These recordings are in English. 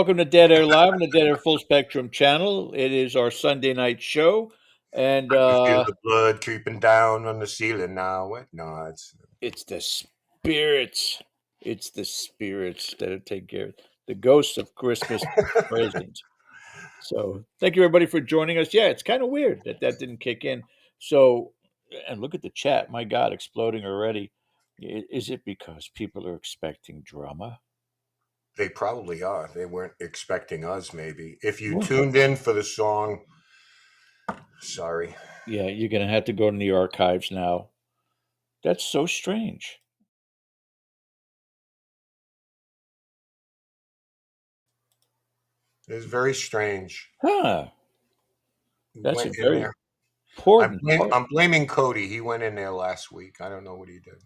Welcome to Dead Air Live on the Dead Air Full Spectrum channel. It is our Sunday night show, and I can feel the blood creeping down on the ceiling now. What? No, it's the spirits. It's the spirits that have taken care of the ghosts of Christmas present. So, thank you everybody for joining us. Yeah, it's kind of weird that didn't kick in. So, and look at the chat. My God, exploding already. Is it because people are expecting drama? they probably are. They weren't expecting us, maybe. If you Well, tuned in for the song, sorry. yeah, you're gonna have to go in the archives now. That's so strange. It was very strange. Huh. He That's a went in very there. important part. I'm blaming Cody. He went in there last week. I don't know what he did.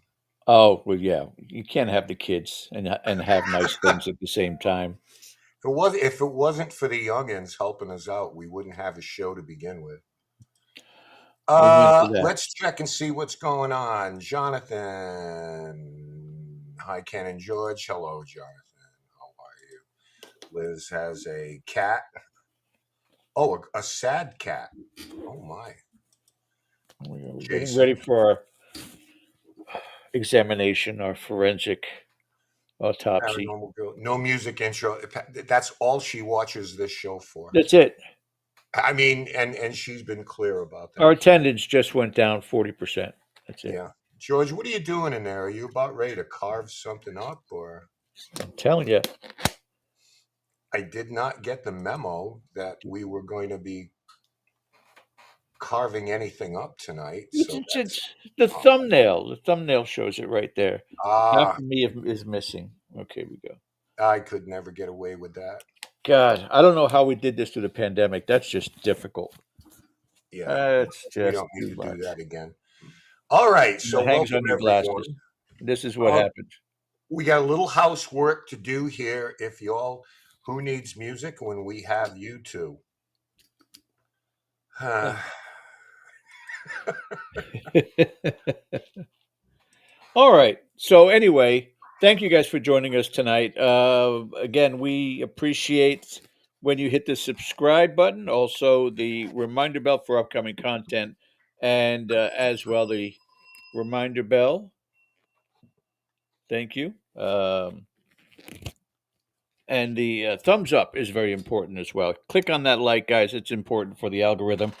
Oh, well, yeah. You can't have the kids and have nice things at the same time. If it wasn't for the youngins helping us out, we wouldn't have a show to begin with. Amen to that. Let's check and see what's going on. Jonathan. Hi, Ken and George. Hello, Jonathan. How are you? Liz has a cat. Oh, a sad cat. Oh my. We're getting Jason. ready for our examination, our forensic autopsy. Paranormal girl. No music intro. That's all she watches this show for. That's it. I mean, and she's been clear about Our that. attendance just went down 40%. That's it. Yeah. George, what are you doing in there? Are you about ready to carve something up, or? I'm telling you. I did not get the memo that we were going to be carving anything up tonight. So It's that's the thumbnail. The thumbnail shows it right there. Half ah, of me is missing. Okay, we go. I could never get away with that. God, I don't know how we did this through the pandemic. That's just difficult. Yeah, That's we just don't need too to do much. that again. All right, And it so hangs welcome on your glasses. everyone. This is what Uh, happened. we got a little housework to do here. If y'all, who needs music when we have you two? All right. So anyway, thank you guys for joining us tonight. Again, we appreciate when you hit the subscribe button, also the reminder bell for upcoming content, and as well the reminder bell. Thank you. And the thumbs up is very important as well. Click on that like, guys. It's important for the algorithm.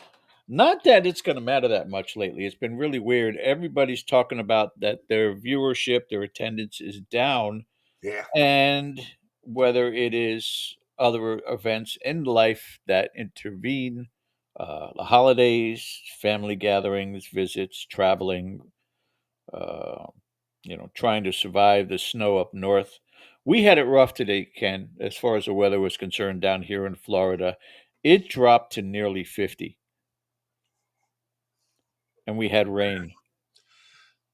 Not that it's going to matter that much lately. It's been really weird. Everybody's talking about that their viewership, their attendance is down, yeah, and whether it is other events in life that intervene, the holidays, family gatherings, visits, traveling, uh, trying to survive the snow up north. We had it rough today, Ken, as far as the weather was concerned down here in Florida. It dropped to nearly 50, and we had rain.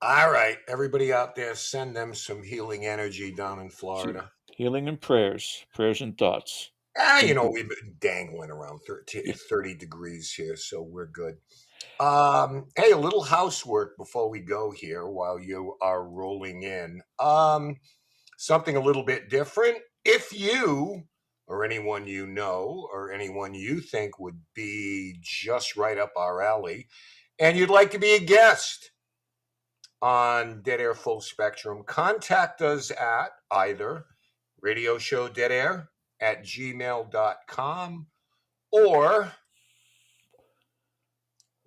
all right, everybody out there, send them some healing energy down in See, Florida. healing and prayers and thoughts. You Thank know, you. we've been dangling around 30 degrees here, so we're good. Hey, a little housework before we go here while you are rolling in. Something a little bit different. If you or anyone you know or anyone you think would be just right up our alley and you'd like to be a guest on Dead Air Full Spectrum, contact us at either radio show dead air at gmail.com or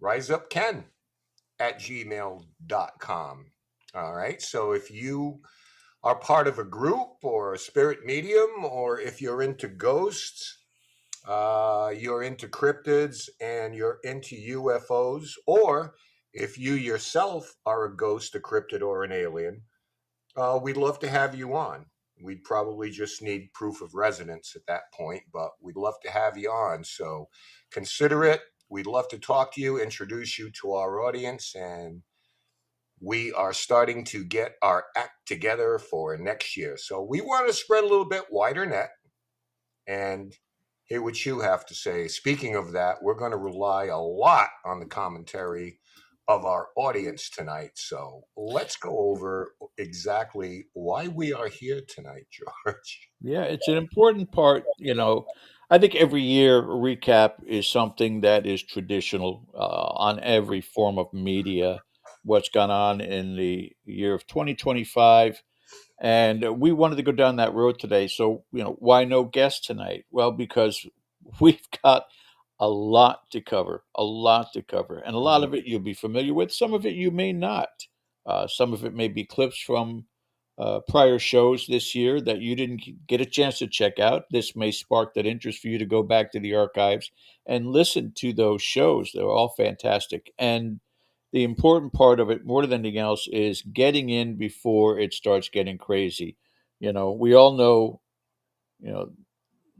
riseupken at gmail.com. All right. So if you are part of a group or a spirit medium, or if you're into ghosts, you're into cryptids, and you're into UFOs, or if you yourself are a ghost, a cryptid, or an alien, we'd love to have you on. We'd probably just need proof of residence at that point, but we'd love to have you on. So consider it. We'd love to talk to you, introduce you to our audience, and we are starting to get our act together for next year. So we want to spread a little bit wider net and hear what you have to say. Speaking of that, we're going to rely a lot on the commentary of our audience tonight. So let's go over exactly why we are here tonight, George. Yeah, it's an important part. I think every year a recap is something that is traditional on every form of media, what's gone on in the year of 2025. And we wanted to go down that road today. So, why no guest tonight? Well, because we've got a lot to cover, a lot to cover. And a lot Mhm. of it you'll be familiar with, some of it you may not. Some of it may be clips from prior shows this year that you didn't get a chance to check out. This may spark that interest for you to go back to the archives and listen to those shows. They're all fantastic. And the important part of it, more than anything else, is getting in before it starts getting crazy. We all know, you know,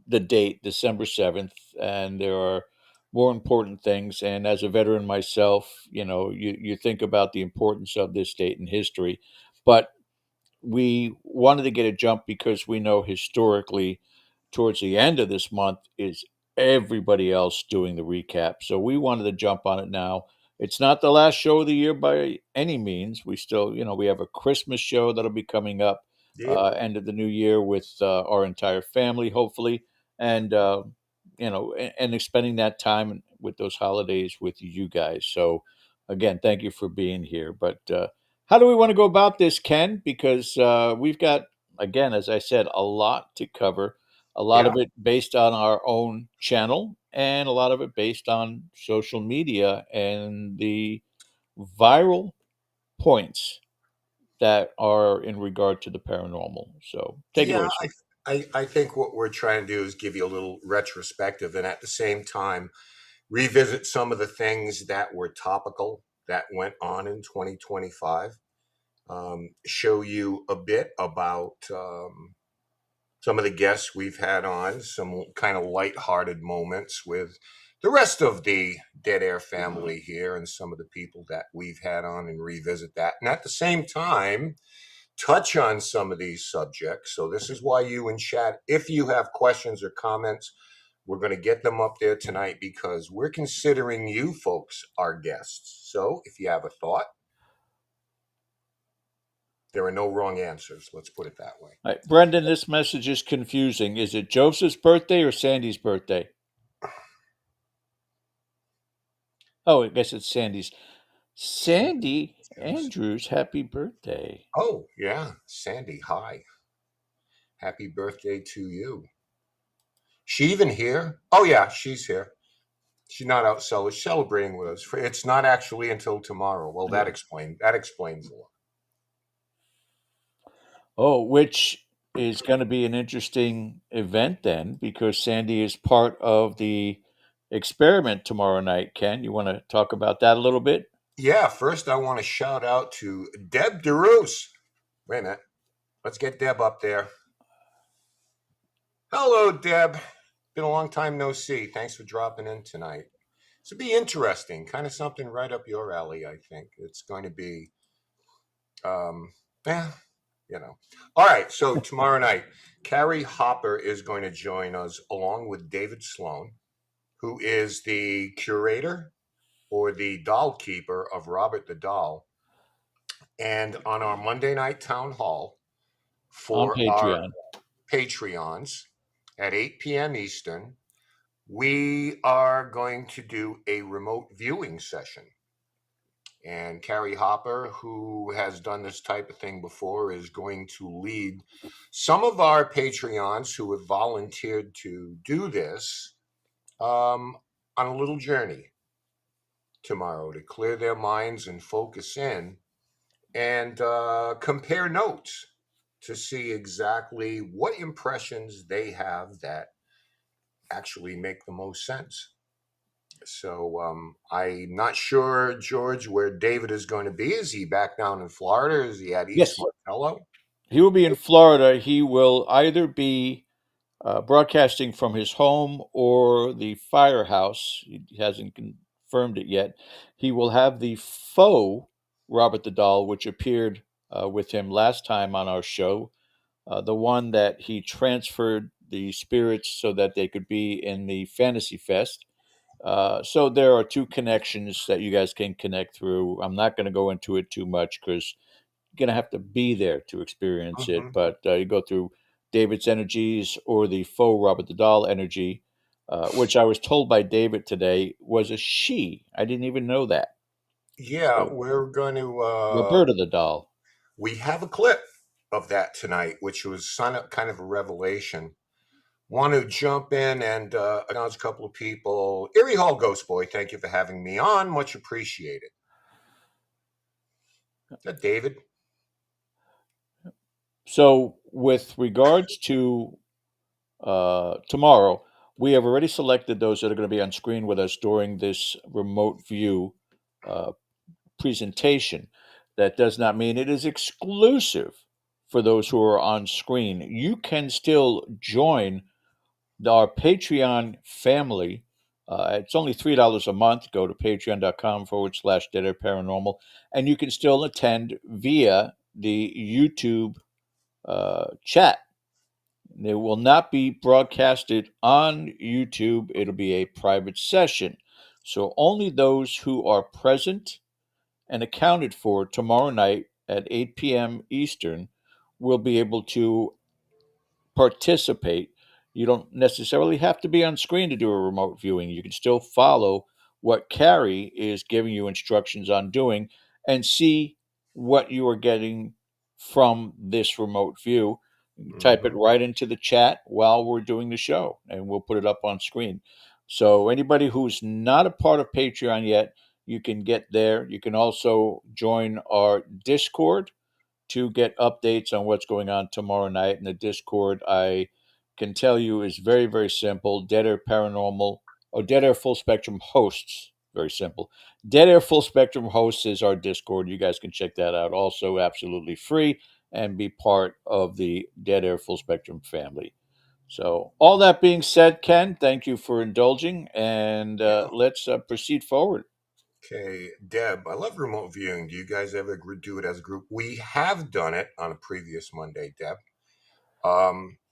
the date, December 7th, and there are more important things. And as a veteran myself, you think about the importance of this date in history. But we wanted to get a jump because we know historically towards the end of this month is everybody else doing the recap. So we wanted to jump on it now. It's not the last show of the year by any means. We still, we have a Christmas show that'll be coming up Yep. end of the new year with our entire family, hopefully, and and spending that time with those holidays with you guys. So again, thank you for being here. But how do we want to go about this, Ken? Because we've got, again, as I said, a lot to cover, a lot Yeah. of it based on our own channel, and a lot of it based on social media and the viral points that are in regard to the paranormal. So take it Yeah. away, sir. I think what we're trying to do is give you a little retrospective and at the same time revisit some of the things that were topical that went on in 2025. Show you a bit about some of the guests we've had on, some kind of lighthearted moments with the rest of the Dead Air family here and some of the people that we've had on and revisit that. And at the same time, touch on some of these subjects. So this is why you in chat, if you have questions or comments, we're going to get them up there tonight because we're considering you folks our guests. So if you have a thought, there are no wrong answers. Let's put it that way. All right, Brendan, this message is confusing. Is it Joseph's birthday or Sandy's birthday? Oh, I guess it's Sandy's. Sandy Andrews, happy birthday. Oh, yeah. Sandy, hi. Happy birthday to you. She even here? Oh, yeah, she's here. She's not out celebrating with us. It's not actually until tomorrow. Well, Yeah. that explains a lot. Oh, which is going to be an interesting event then, because Sandy is part of the experiment tomorrow night. Ken, you want to talk about that a little bit? Yeah, first I want to shout out to Deb DeRoos. Wait a minute. Let's get Deb up there. Hello, Deb. Been a long time no see. Thanks for dropping in tonight. This will be interesting. Kind of something right up your alley, I think. It's going to be, um, yeah, you know. All right, so tomorrow night, Carrie Hopper is going to join us along with David Sloan, who is the curator or the doll keeper of Robert the Doll. And on our Monday night town hall On for our Patreon. Patreons at 8 p.m. Eastern, we are going to do a remote viewing session. And Carrie Hopper, who has done this type of thing before, is going to lead some of our Patreons who have volunteered to do this on a little journey tomorrow to clear their minds and focus in and compare notes to see exactly what impressions they have that actually make the most sense. So I'm not sure, George, where David is going to be. Is he back down in Florida? Is he at East Yes, Martello? he will be in Florida. He will either be broadcasting from his home or the firehouse. He hasn't confirmed it yet. He will have the faux Robert the Doll, which appeared with him last time on our show, the one that he transferred the spirits so that they could be in the Fantasy Fest. So there are two connections that you guys can connect through. I'm not going to go into it too much because you're going to have to be there to experience it. Mhm. But you go through David's energies or the faux Robert the Doll energy, which I was told by David today was a she. I didn't even know that. Yeah, So we're going to. Roberta the Doll. We have a clip of that tonight, which was kind of a revelation. Want to jump in and acknowledge a couple of people. Erie Hall Ghost Boy, thank you for having me on. Much appreciated. Is that David? So with regards to tomorrow, we have already selected those that are going to be on screen with us during this remote view uh, presentation. That does not mean it is exclusive for those who are on screen. You can still join our Patreon family. It's only $3 a month. Go to patreon.com/Dead Air Paranormal, and you can still attend via the YouTube chat. It will not be broadcasted on YouTube. It'll be a private session. So only those who are present and accounted for tomorrow night at 8 p.m. Eastern will be able to participate. You don't necessarily have to be on screen to do a remote viewing. You can still follow what Carrie is giving you instructions on doing and see what you are getting from this remote view. Type it Mm-hmm. right into the chat while we're doing the show, and we'll put it up on screen. So, anybody who's not a part of Patreon yet, you can get there. You can also join our Discord to get updates on what's going on tomorrow night. In the Discord, I can tell you is very, very simple. Dead Air Paranormal or Dead Air Full Spectrum Hosts. Very simple. Dead Air Full Spectrum Hosts is our Discord. You guys can check that out. Also, absolutely free and be part of the Dead Air Full Spectrum family. So, all that being said, Ken, thank you for indulging, and Yeah. let's proceed forward. Okay, Deb, I love remote viewing. Do you guys ever do it as a group? We have done it on a previous Monday, Deb.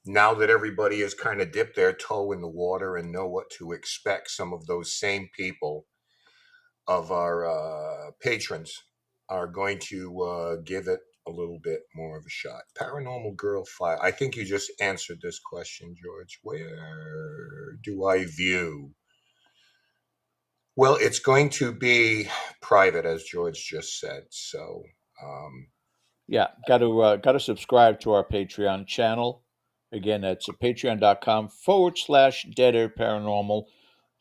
Now that everybody has kind of dipped their toe in the water and know what to expect, some of those same people of our patrons are going to give it a little bit more of a shot. Paranormal Girl 5. I think you just answered this question, George. Where do I view? Well, it's going to be private, as George just said. So, um, Yeah, got to subscribe to our Patreon channel. Again, that's patreon.com/Dead Air Paranormal.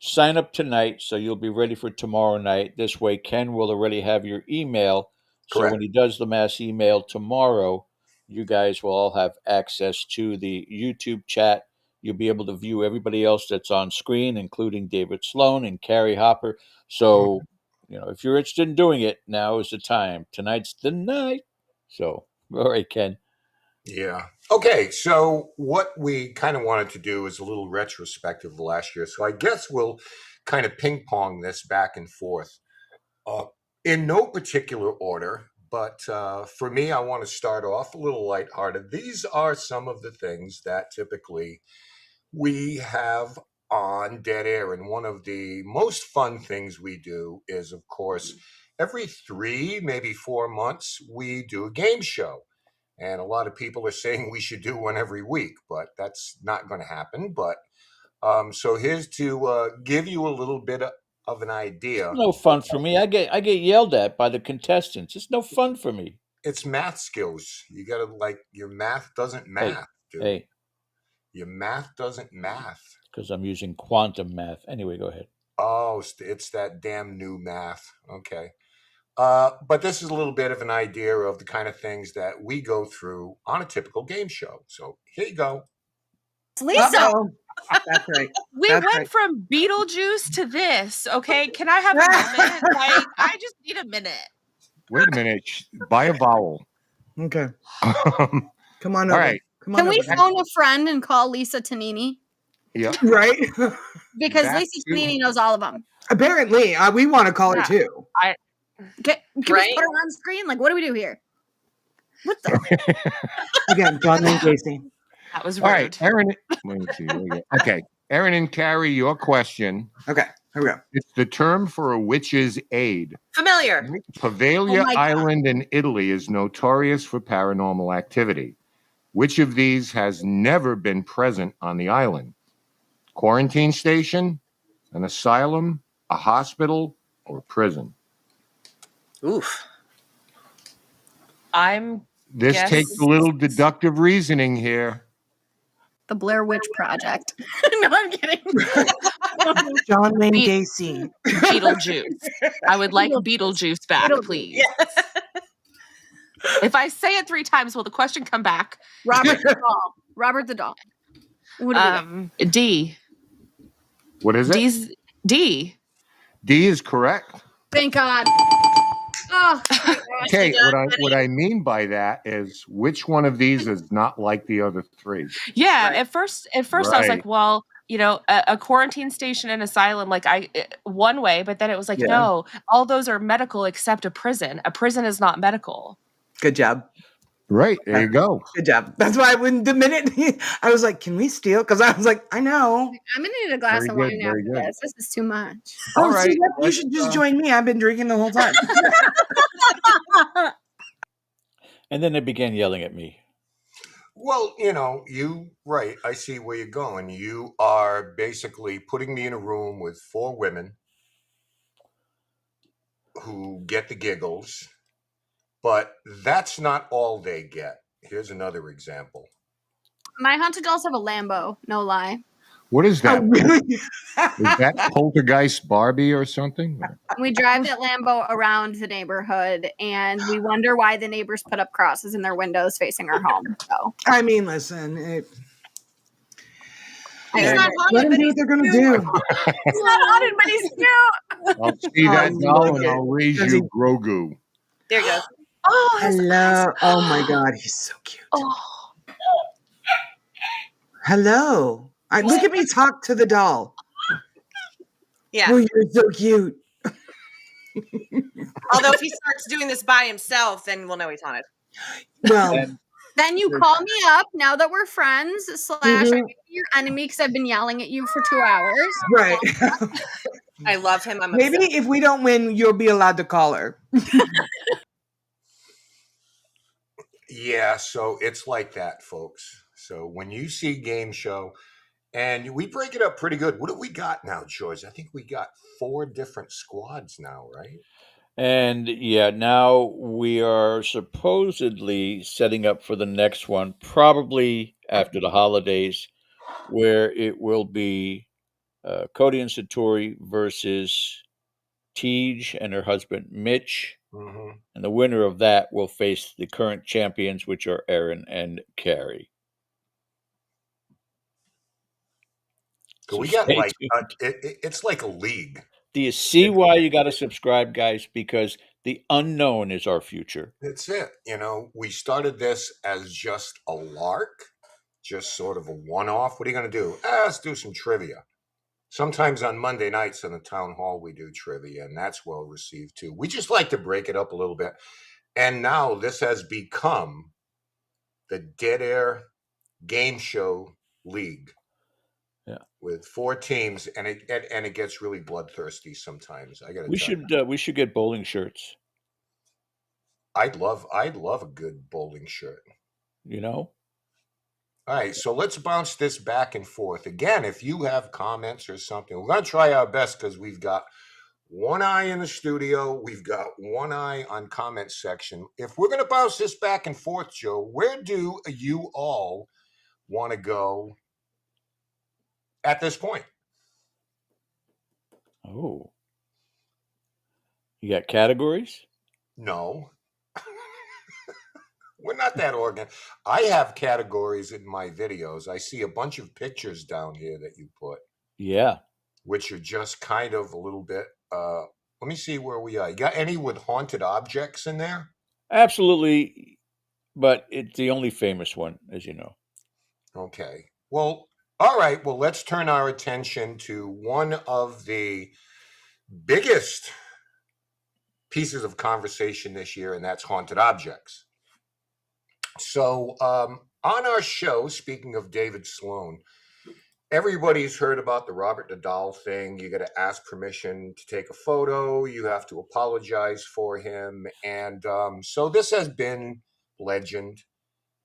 Sign up tonight so you'll be ready for tomorrow night. This way, Ken will already have your email. So correct. when he does the mass email tomorrow, you guys will all have access to the YouTube chat. You'll be able to view everybody else that's on screen, including David Sloan and Carrie Hopper. Mhm. So, if you're interested in doing it, now is the time. Tonight's the night. So, all right, Ken. Yeah. Okay. So, what we kind of wanted to do is a little retrospective of last year. So, I guess we'll kind of ping pong this back and forth uh, in no particular order. But for me, I want to start off a little lighthearted. These are some of the things that typically we have on Dead Air. And one of the most fun things we do is, of course, every 3, maybe 4 months, we do a game show. And a lot of people are saying we should do one every week, but that's not going to happen. But so here's to give you a little bit of an It's idea. no fun for me. I get yelled at by the contestants. It's no fun for me. It's math skills. You got to like your math doesn't Hey, math, dude. hey, Your math doesn't math. because I'm using quantum math. Anyway, go ahead. Oh, it's that damn new math. Okay. But this is a little bit of an idea of the kind of things that we go through on a typical game show. So here you go. Lisa, Uh-oh. That's right. we That's went right. from Beetlejuice to this. Okay, can I have a moment? Like, I just need a minute. Wait a minute. Buy a vowel. Okay. Um, Come on All over. right. Come on Can we over. phone a friend and call Lisa Tanini? yeah. Right? Because Back Lisa to- Tanini knows all of them. Apparently, we want to call her Yeah. too. Can we Right? put her on screen? Like, what do we do here? What the? Again, John Wayne Gacy. That was rude. All right, Aaron. Let me see. Okay, Aaron and Carrie, your question. Okay. Here we go. It's the term for a witch's aid. Familiar. Poveglia Oh my God. Island in Italy is notorious for paranormal activity. Which of these has never been present on the island? Quarantine station, an asylum, a hospital, or a prison? Oof. I'm This Guess- takes a little deductive reasoning here. The Blair Witch Project. No, I'm kidding. John Wayne Beat- Gacy. Beetlejuice. I would like Beetlejuice. Beetlejuice back, Beetlejuice. please. If I say it 3 times, will the question come back? Robert the Doll. Robert the Doll. What do we got? D. What is it? D's D. D is correct. Thank God. Oh, my gosh. Okay, what I mean by that is which one of these is not like the other three? Yeah. At first, I was Right. like, well, a quarantine station and asylum, like one way, but then it was like, Yeah. no, all those are medical except a prison. A prison is not medical. Good job. Right, there you go. Good job. That's why the minute I was like, can we steal? Because I was like, I know. I'm gonna need a glass Very of good, wine very after good. this. This is too much. All Oh, right, see, you let's, should just join me. I've been drinking the whole time. And then they began yelling at me. Well, right. I see where you're going. You are basically putting me in a room with 4 women who get the giggles, but that's not all they get. Here's another example. My haunted dolls have a Lambo. No lie. What is Oh, that? really? Is that Poltergeist Barbie or something? We drive that Lambo around the neighborhood, and we wonder why the neighbors put up crosses in their windows facing our home. So I mean, listen. He's And- not Let haunted, them but do he's what they're going to cute. do. He's not haunted, but he's cute. I'll see that Oh, doll look and at- I'll raise does you he- Grogu. There he goes. Oh, his eyes. Hello. Oh, my God. He's so cute. Oh. Hello. Look at me talk to the doll. Yeah. Oh, you're so cute. Although if he starts doing this by himself, then we'll know he's haunted. Well, And then you call me up now that we're friends. / I Mhm. can be your enemy because I've been yelling at you for 2 hours. right. I love him. I'm Maybe obsessed. if we don't win, you'll be allowed to call her. Yeah, so it's like that, folks. So when you see game show, and we break it up pretty good. What do we got now, George? I think we got 4 different squads now, right? And yeah, now we are supposedly setting up for the next one, probably after the holidays, where it will be Cody and Satori versus Tej and her husband Mitch. Mm-hmm. And the winner of that will face the current champions, which are Aaron and Carrie. So So we got stay like tuned. it's like a league. Do you see why you got to subscribe, guys? Because the unknown is our future. That's it. We started this as just a lark, just sort of a one-off. What are you going to do? Let's do some trivia. Sometimes on Monday nights in the town hall, we do trivia, and that's well received too. We just like to break it up a little bit. And now this has become the Dead Air Game Show League. Yeah. With 4 teams, and it gets really bloodthirsty sometimes. I got to We tell you. we should get bowling shirts. I'd love a good bowling shirt. You know. All right, so let's bounce this back and forth. Again, if you have comments or something, we're going to try our best because we've got one eye in the studio. We've got one eye on comment section. If we're going to bounce this back and forth, Joe, where do you all want to go at this point? Oh. You got categories? No. We're not that organized. I have categories in my videos. I see a bunch of pictures down here that you put, Yeah. which are just kind of a little bit. Let me see where we are. You got any with haunted objects in there? Absolutely. But it's the only famous one, as you know. Okay. Well, all right. Well, let's turn our attention to one of the biggest pieces of conversation this year, and that's haunted objects. So on our show, speaking of David Sloan, everybody's heard about the Robert the Doll thing. You got to ask permission to take a photo. You have to apologize for him. And so this has been legend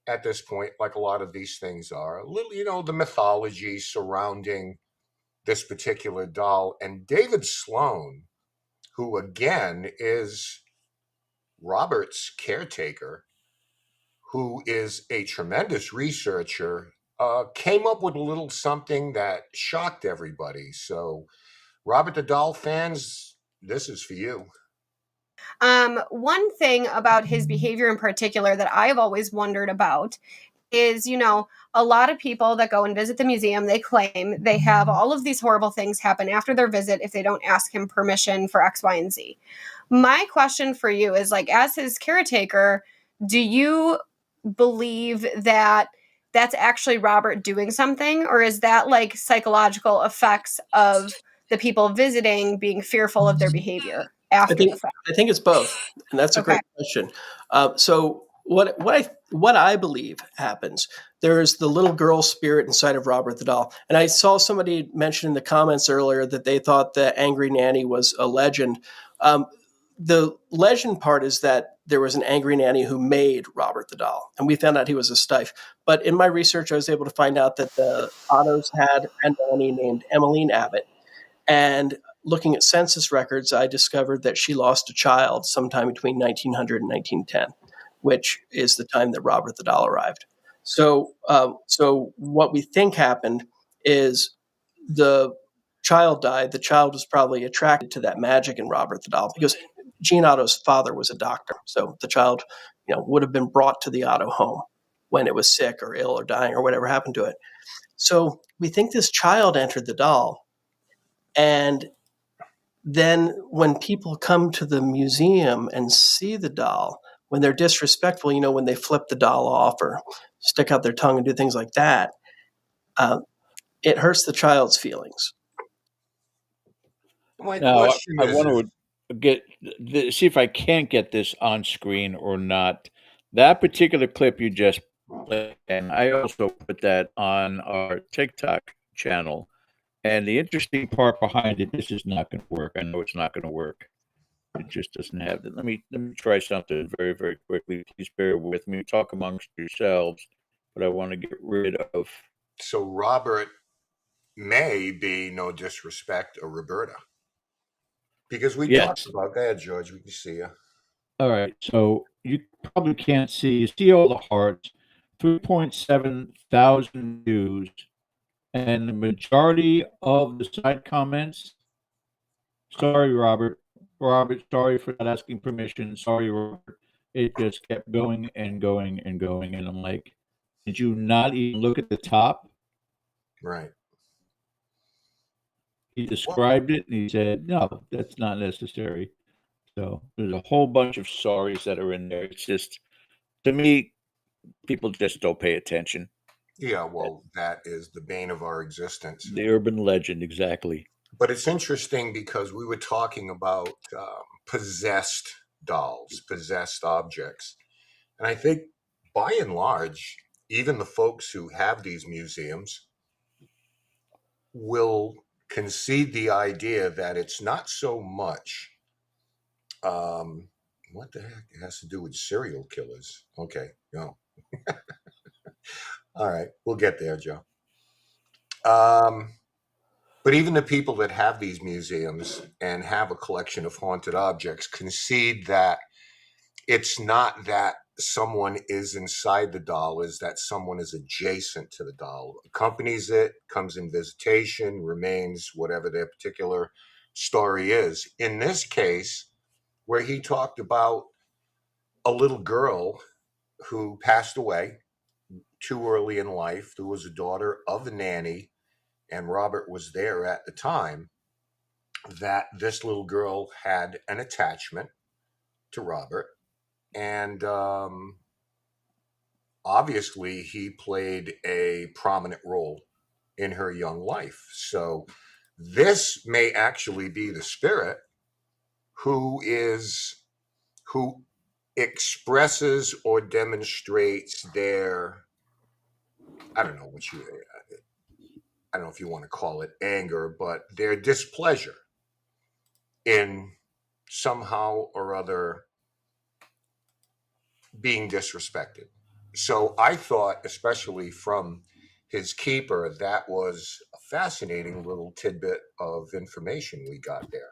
at this point, like a lot of these things are. A little, the mythology surrounding this particular doll. And David Sloan, who again is Robert's caretaker, who is a tremendous researcher, came up with a little something that shocked everybody. So, Robert the Doll fans, this is for you. One thing about his behavior in particular that I've always wondered about is, a lot of people that go and visit the museum, they claim they have all of these horrible things happen after their visit if they don't ask him permission for X, Y, and Z. My question for you is, like, as his caretaker, do you believe that that's actually Robert doing something, or is that like psychological effects of the people visiting being fearful of their behavior after the fact? I think it's both, and that's a Okay. great question. So what I believe happens, there's the little girl spirit inside of Robert the Doll, and I saw somebody mention in the comments earlier that they thought the angry nanny was a legend. The legend part is that there was an angry nanny who made Robert the Doll, and we found out he was a stife. But in my research, I was able to find out that the Ottos had a nanny named Emmeline Abbott, and looking at census records, I discovered that she lost a child sometime between 1900 and 1910, which is the time that Robert the Doll arrived. So what we think happened is the child died. The child was probably attracted to that magic in Robert the Doll because Jean Otto's father was a doctor. So the child, would have been brought to the Otto home when it was sick or ill or dying or whatever happened to it. So we think this child entered the doll. And then when people come to the museum and see the doll, when they're disrespectful, when they flip the doll off or stick out their tongue and do things like that, it hurts the child's feelings. My Now, question I is, want to see if I can't get this on screen or not. That particular clip you just played, and I also put that on our TikTok channel. And the interesting part behind it, this is not going to work. I know it's not going to work. It just doesn't have it. Let me try something very, very quickly. Please bear with me. Talk amongst yourselves, but I want to get rid of. so Robert may be, no disrespect, a Roberta. Because we talked Yes. about that, George. We can see you. All right. So you probably can't see. You see all the hearts, 3.7 thousand views, and the majority of the side comments. Sorry, Robert. Robert, sorry for not asking permission. Sorry, Robert. It just kept going and going and going. And I'm like, did you not even look at the top? Right. He described it and he said, no, that's not necessary. So there's a whole bunch of sorries that are in there. It's just, to me, people just don't pay attention. Yeah, well, that is the bane of our existence. The urban legend, exactly. But it's interesting because we were talking about possessed dolls, possessed objects. And I think by and large, even the folks who have these museums will concede the idea that it's not so much what the heck it has to do with serial killers. Okay, no. All right, we'll get there, Joe. But even the people that have these museums and have a collection of haunted objects concede that it's not that someone is inside the doll, is that someone is adjacent to the doll, accompanies it, comes in visitation, remains, whatever their particular story is. In this case, where he talked about a little girl who passed away too early in life, who was a daughter of a nanny, and Robert was there at the time, that this little girl had an attachment to Robert. And obviously, he played a prominent role in her young life. So this may actually be the spirit who expresses or demonstrates their, I don't know what you, I don't know if you want to call it anger, but their displeasure in somehow or other being disrespected. So I thought, especially from his keeper, that was a fascinating little tidbit of information we got there.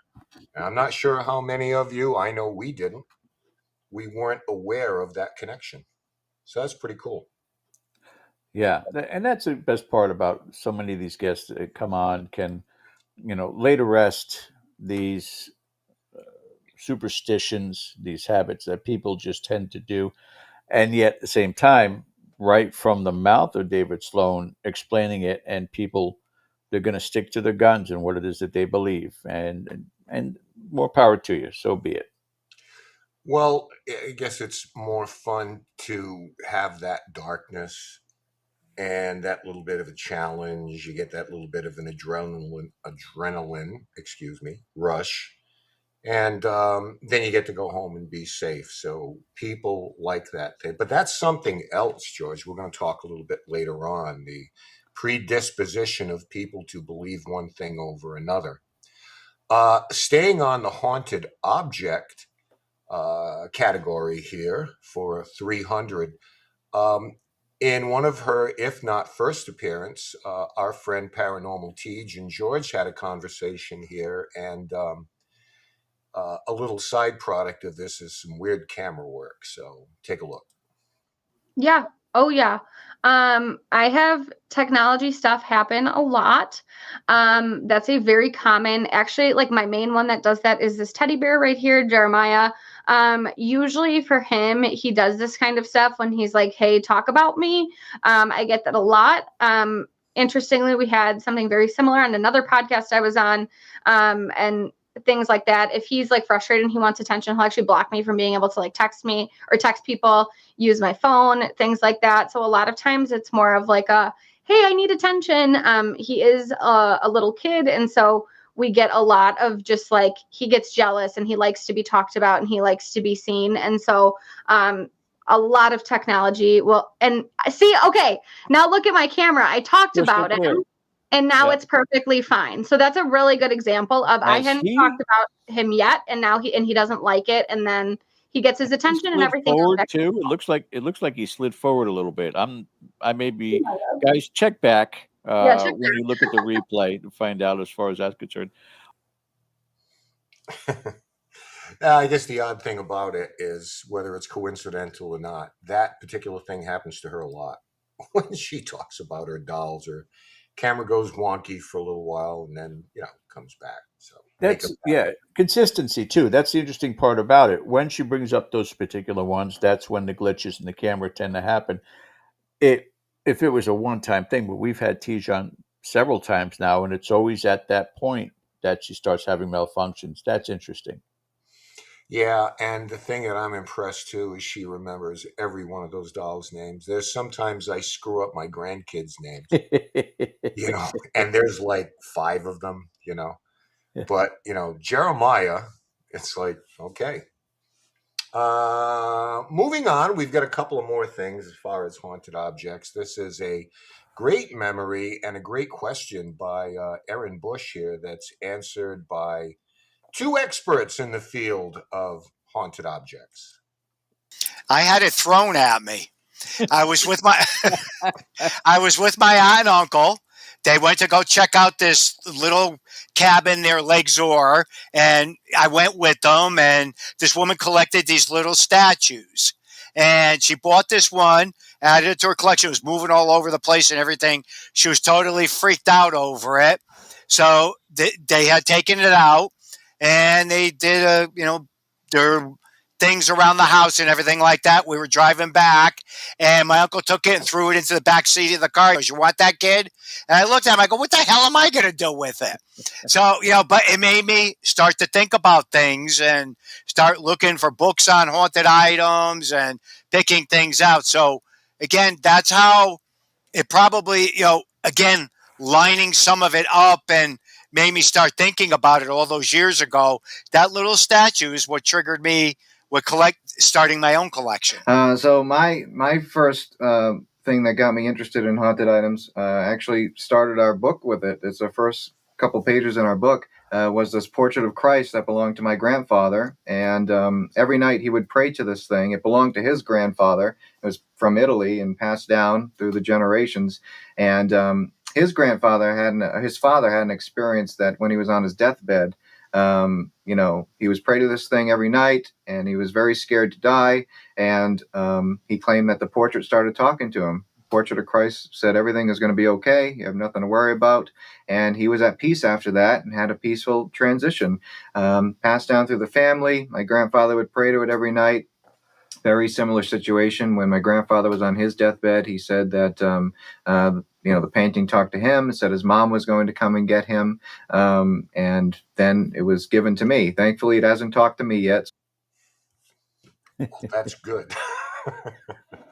And I'm not sure how many of you, I know we didn't, we weren't aware of that connection. So that's pretty cool. Yeah, and that's the best part about so many of these guests that come on can, lay to rest these superstitions, these habits that people just tend to do, and yet at the same time, right from the mouth of David Sloan explaining it, and people they're going to stick to their guns and what it is that they believe, and more power to you. So be it. Well, I guess it's more fun to have that darkness and that little bit of a challenge. You get that little bit of an adrenaline, rush. And then you get to go home and be safe. So people like that thing. But that's something else, George. We're going to talk a little bit later on, the predisposition of people to believe one thing over another. Staying on the haunted object category here for 300. In one of her, if not first appearance, our friend Paranormal Tej and George had a conversation here, and a little side product of this is some weird camera work. So take a look. Yeah. Oh, yeah. I have technology stuff happen a lot. That's a very common, actually, like my main one that does that is this teddy bear right here, Jeremiah. Usually for him, he does this kind of stuff when he's like, hey, talk about me. I get that a lot. Interestingly, we had something very similar on another podcast I was on, and things like that. If he's like frustrated and he wants attention, he'll actually block me from being able to like text me or text people, use my phone, things like that. So a lot of times it's more of like a, hey, I need attention. He is a little kid. And so we get a lot of just like, he gets jealous and he likes to be talked about and he likes to be seen. And so, a lot of technology will, and see, okay, now look at my camera. I talked about him. And now it's perfectly fine. So that's a really good example of I hadn't talked about him yet, and now he doesn't like it, and then he gets his attention and everything. Forward too. It looks like he slid forward a little bit. I may be guys check back when you look at the replay to find out as far as that's concerned. I guess the odd thing about it is whether it's coincidental or not, that particular thing happens to her a lot. When she talks about her dolls, her camera goes wonky for a little while and then, comes back. So that's, consistency too. That's the interesting part about it. When she brings up those particular ones, that's when the glitches in the camera tend to happen. If it was a one-time thing, but we've had Tijan several times now, and it's always at that point that she starts having malfunctions. That's interesting. Yeah, and the thing that I'm impressed too is she remembers every one of those dolls' names. There's sometimes I screw up my grandkids' names, and there's like 5 of them, But, Jeremiah, it's like, okay. Moving on, we've got a couple of more things as far as haunted objects. This is a great memory and a great question by Erin Bush here that's answered by 2 experts in the field of haunted objects. I had it thrown at me. I was with my aunt and uncle. They went to go check out this little cabin near Lake Zor, and I went with them, and this woman collected these little statues. And she bought this one, added it to her collection. It was moving all over the place and everything. She was totally freaked out over it. So they had taken it out, and they did their things around the house and everything like that. We were driving back, and my uncle took it and threw it into the back seat of the car. He goes, "You want that, kid?" And I looked at him. I go, "What the hell am I going to do with it?" So, but it made me start to think about things and start looking for books on haunted items and picking things out. So, again, that's how it probably, again, lining some of it up and made me start thinking about it all those years ago. That little statue is what triggered me with starting my own collection. So my first thing that got me interested in haunted items. Actually started our book with it. It's the first couple pages in our book. Was this portrait of Christ that belonged to my grandfather, and every night he would pray to this thing. It belonged to his grandfather. It was from Italy and passed down through the generations. And his father had an experience that when he was on his deathbed, he was pray to this thing every night, and he was very scared to die. And he claimed that the portrait started talking to him. Portrait of Christ said everything is going to be okay. You have nothing to worry about. And he was at peace after that and had a peaceful transition. Passed down through the family. My grandfather would pray to it every night. Very similar situation when my grandfather was on his deathbed. He said that the painting talked to him, said his mom was going to come and get him, and then it was given to me. Thankfully, it hasn't talked to me yet. Well, that's good.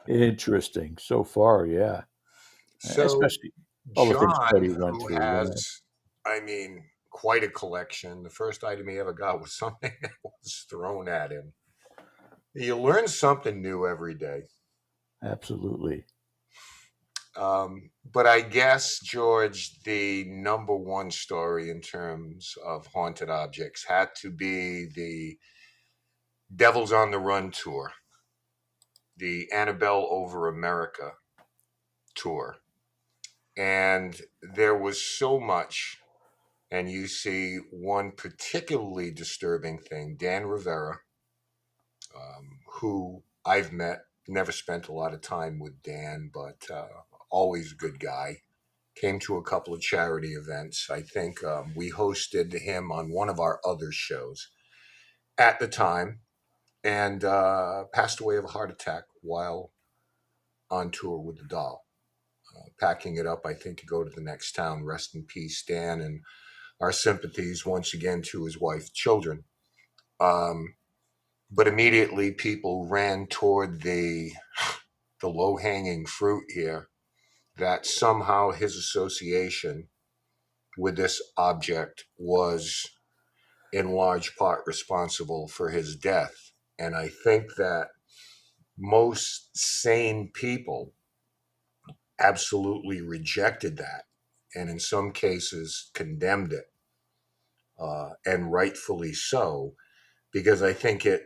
Interesting so far, yeah. So, Especially all the things John, Freddie went who through. has, I mean, quite a collection, the first item he ever got was something that was thrown at him. You learn something new every day. Absolutely. But I guess, George, the number one story in terms of haunted objects had to be the Devils on the Run tour, the Annabelle Over America tour. And there was so much. And you see one particularly disturbing thing. Dan Rivera, who I've met, never spent a lot of time with Dan, but always a good guy. Came to a couple of charity events. I think we hosted him on one of our other shows at the time, and passed away of a heart attack while on tour with the doll. Packing it up, I think, to go to the next town. Rest in peace, Dan, and our sympathies once again to his wife, children. But immediately people ran toward the low-hanging fruit here, that somehow his association with this object was in large part responsible for his death. And I think that most sane people absolutely rejected that, and in some cases condemned it, and rightfully so, because I think it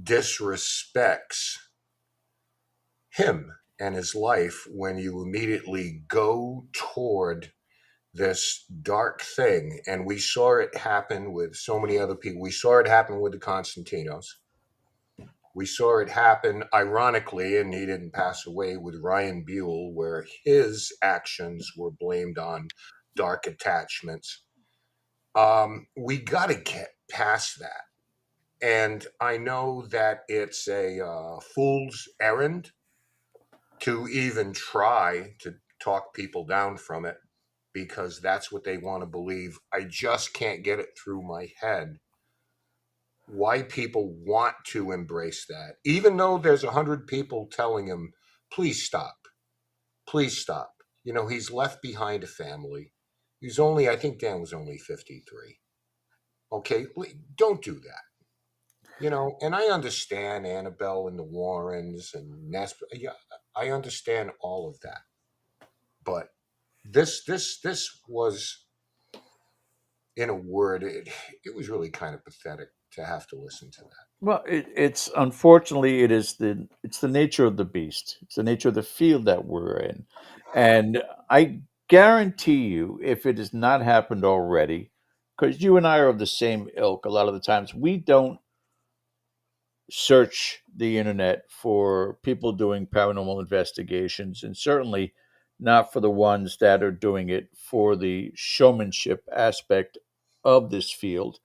disrespects him and his life when you immediately go toward this dark thing. And we saw it happen with so many other people. We saw it happen with the Constantinos. We saw it happen, ironically, and he didn't pass away, with Ryan Buell, where his actions were blamed on dark attachments. We got to get past that. And I know that it's a fool's errand to even try to talk people down from it, because that's what they want to believe. I just can't get it through my head why people want to embrace that, even though there's 100 people telling him, please stop, please stop. He's left behind a family. I think Dan was only 53. Okay, don't do that. And I understand Annabelle and the Warrens and Ness. Yeah, I understand all of that. But this was, in a word, it was really kind of pathetic to have to listen to that. Well, it's unfortunately it's the nature of the beast. It's the nature of the field that we're in, and I guarantee you, if it has not happened already, because you and I are of the same ilk. A lot of the times, we don't search the internet for people doing paranormal investigations, and certainly not for the ones that are doing it for the showmanship aspect of this field.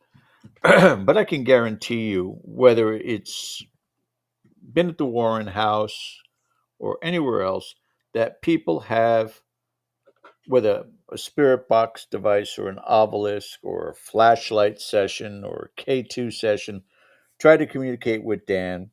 But I can guarantee you, whether it's been at the Warren House or anywhere else, that people have, whether a spirit box device or an obelisk or a flashlight session or a K2 session, tried to communicate with Dan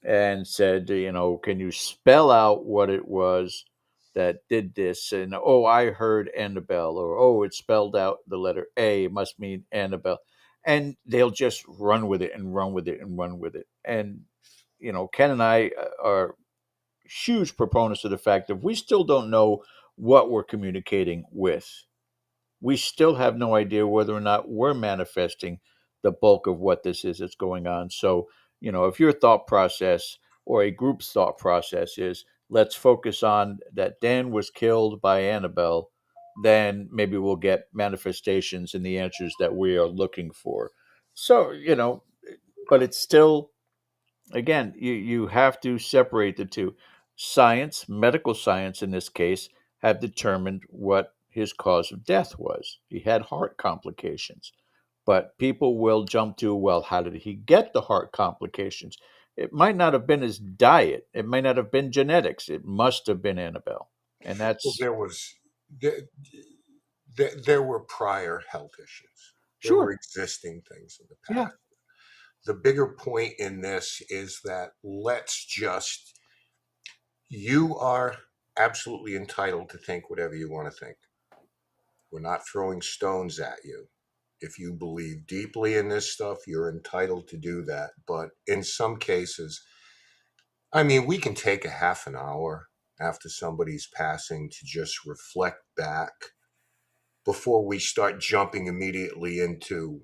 and said, can you spell out what it was that did this? And, oh, I heard Annabelle, or, oh, it spelled out the letter A, it must mean Annabelle. And they'll just run with it and run with it and run with it. And, Ken and I are huge proponents of the fact that we still don't know what we're communicating with. We still have no idea whether or not we're manifesting the bulk of what this is that's going on. So, if your thought process or a group's thought process is let's focus on that Dan was killed by Annabelle, then maybe we'll get manifestations and the answers that we are looking for. So, but it's still, again, you have to separate the two. Science, medical science in this case, have determined what his cause of death was. He had heart complications. But people will jump to, well, how did he get the heart complications? It might not have been his diet. It might not have been genetics. It must have been Annabelle. And Well, that's there were prior health issues. There were sure. existing things in the Yeah. past. The bigger point in this is that you are absolutely entitled to think whatever you want to think. We're not throwing stones at you. If you believe deeply in this stuff, you're entitled to do that. But in some cases, I mean, we can take a half an hour after somebody's passing to just reflect back before we start jumping immediately into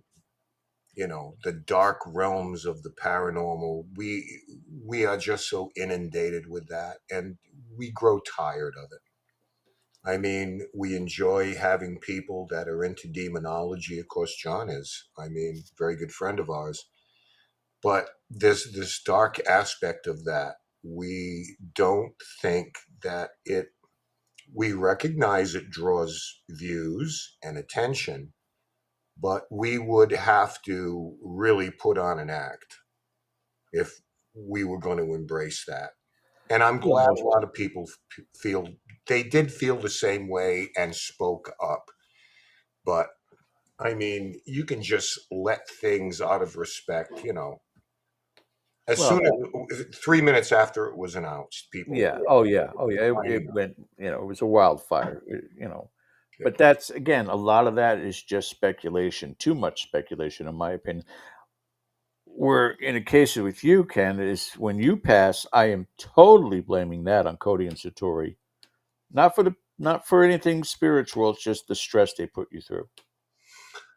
the dark realms of the paranormal. We are just so inundated with that, and we grow tired of it. I mean, we enjoy having people that are into demonology. Of course, John is, I mean, very good friend of ours. But there's this dark aspect of that. We don't think that we recognize it draws views and attention, but we would have to really put on an act if we were going to embrace that. And I'm For the glad most a lot of people did feel the same way and spoke up. But I mean, you can just let things out of respect, As well, soon as 3 minutes after it was announced, people yeah. were Oh, yeah. Oh, yeah. It lining up. went, it was a wildfire, Yeah. But that's, again, a lot of that is just speculation, too much speculation, in my opinion. Where in a case with you, Ken, is when you pass, I am totally blaming that on Cody and Satori. Not for anything spiritual, it's just the stress they put you through.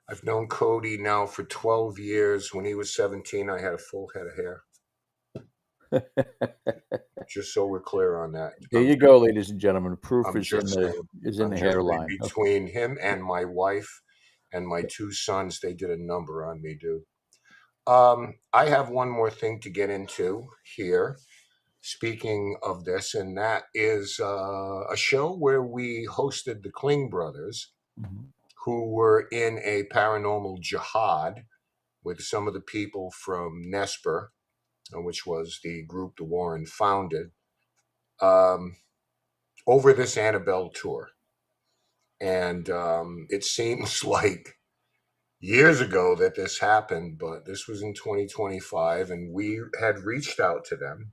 I've known Cody now for 12 years. When he was 17, I had a full head of hair. Just so we're clear on that. There you go, ladies and gentlemen. Proof I'm just saying. is in I'm the just saying. hairline. Okay. Between him and my wife and my two sons, they did a number on me, dude. I have one more thing to get into here. Speaking of this, and that is a show where we hosted the Kling brothers, Mhm. who were in a paranormal jihad with some of the people from Nesper, which was the group the Warren founded, um, over this Annabelle tour. And it seems like years ago that this happened, but this was in 2025, and we had reached out to them.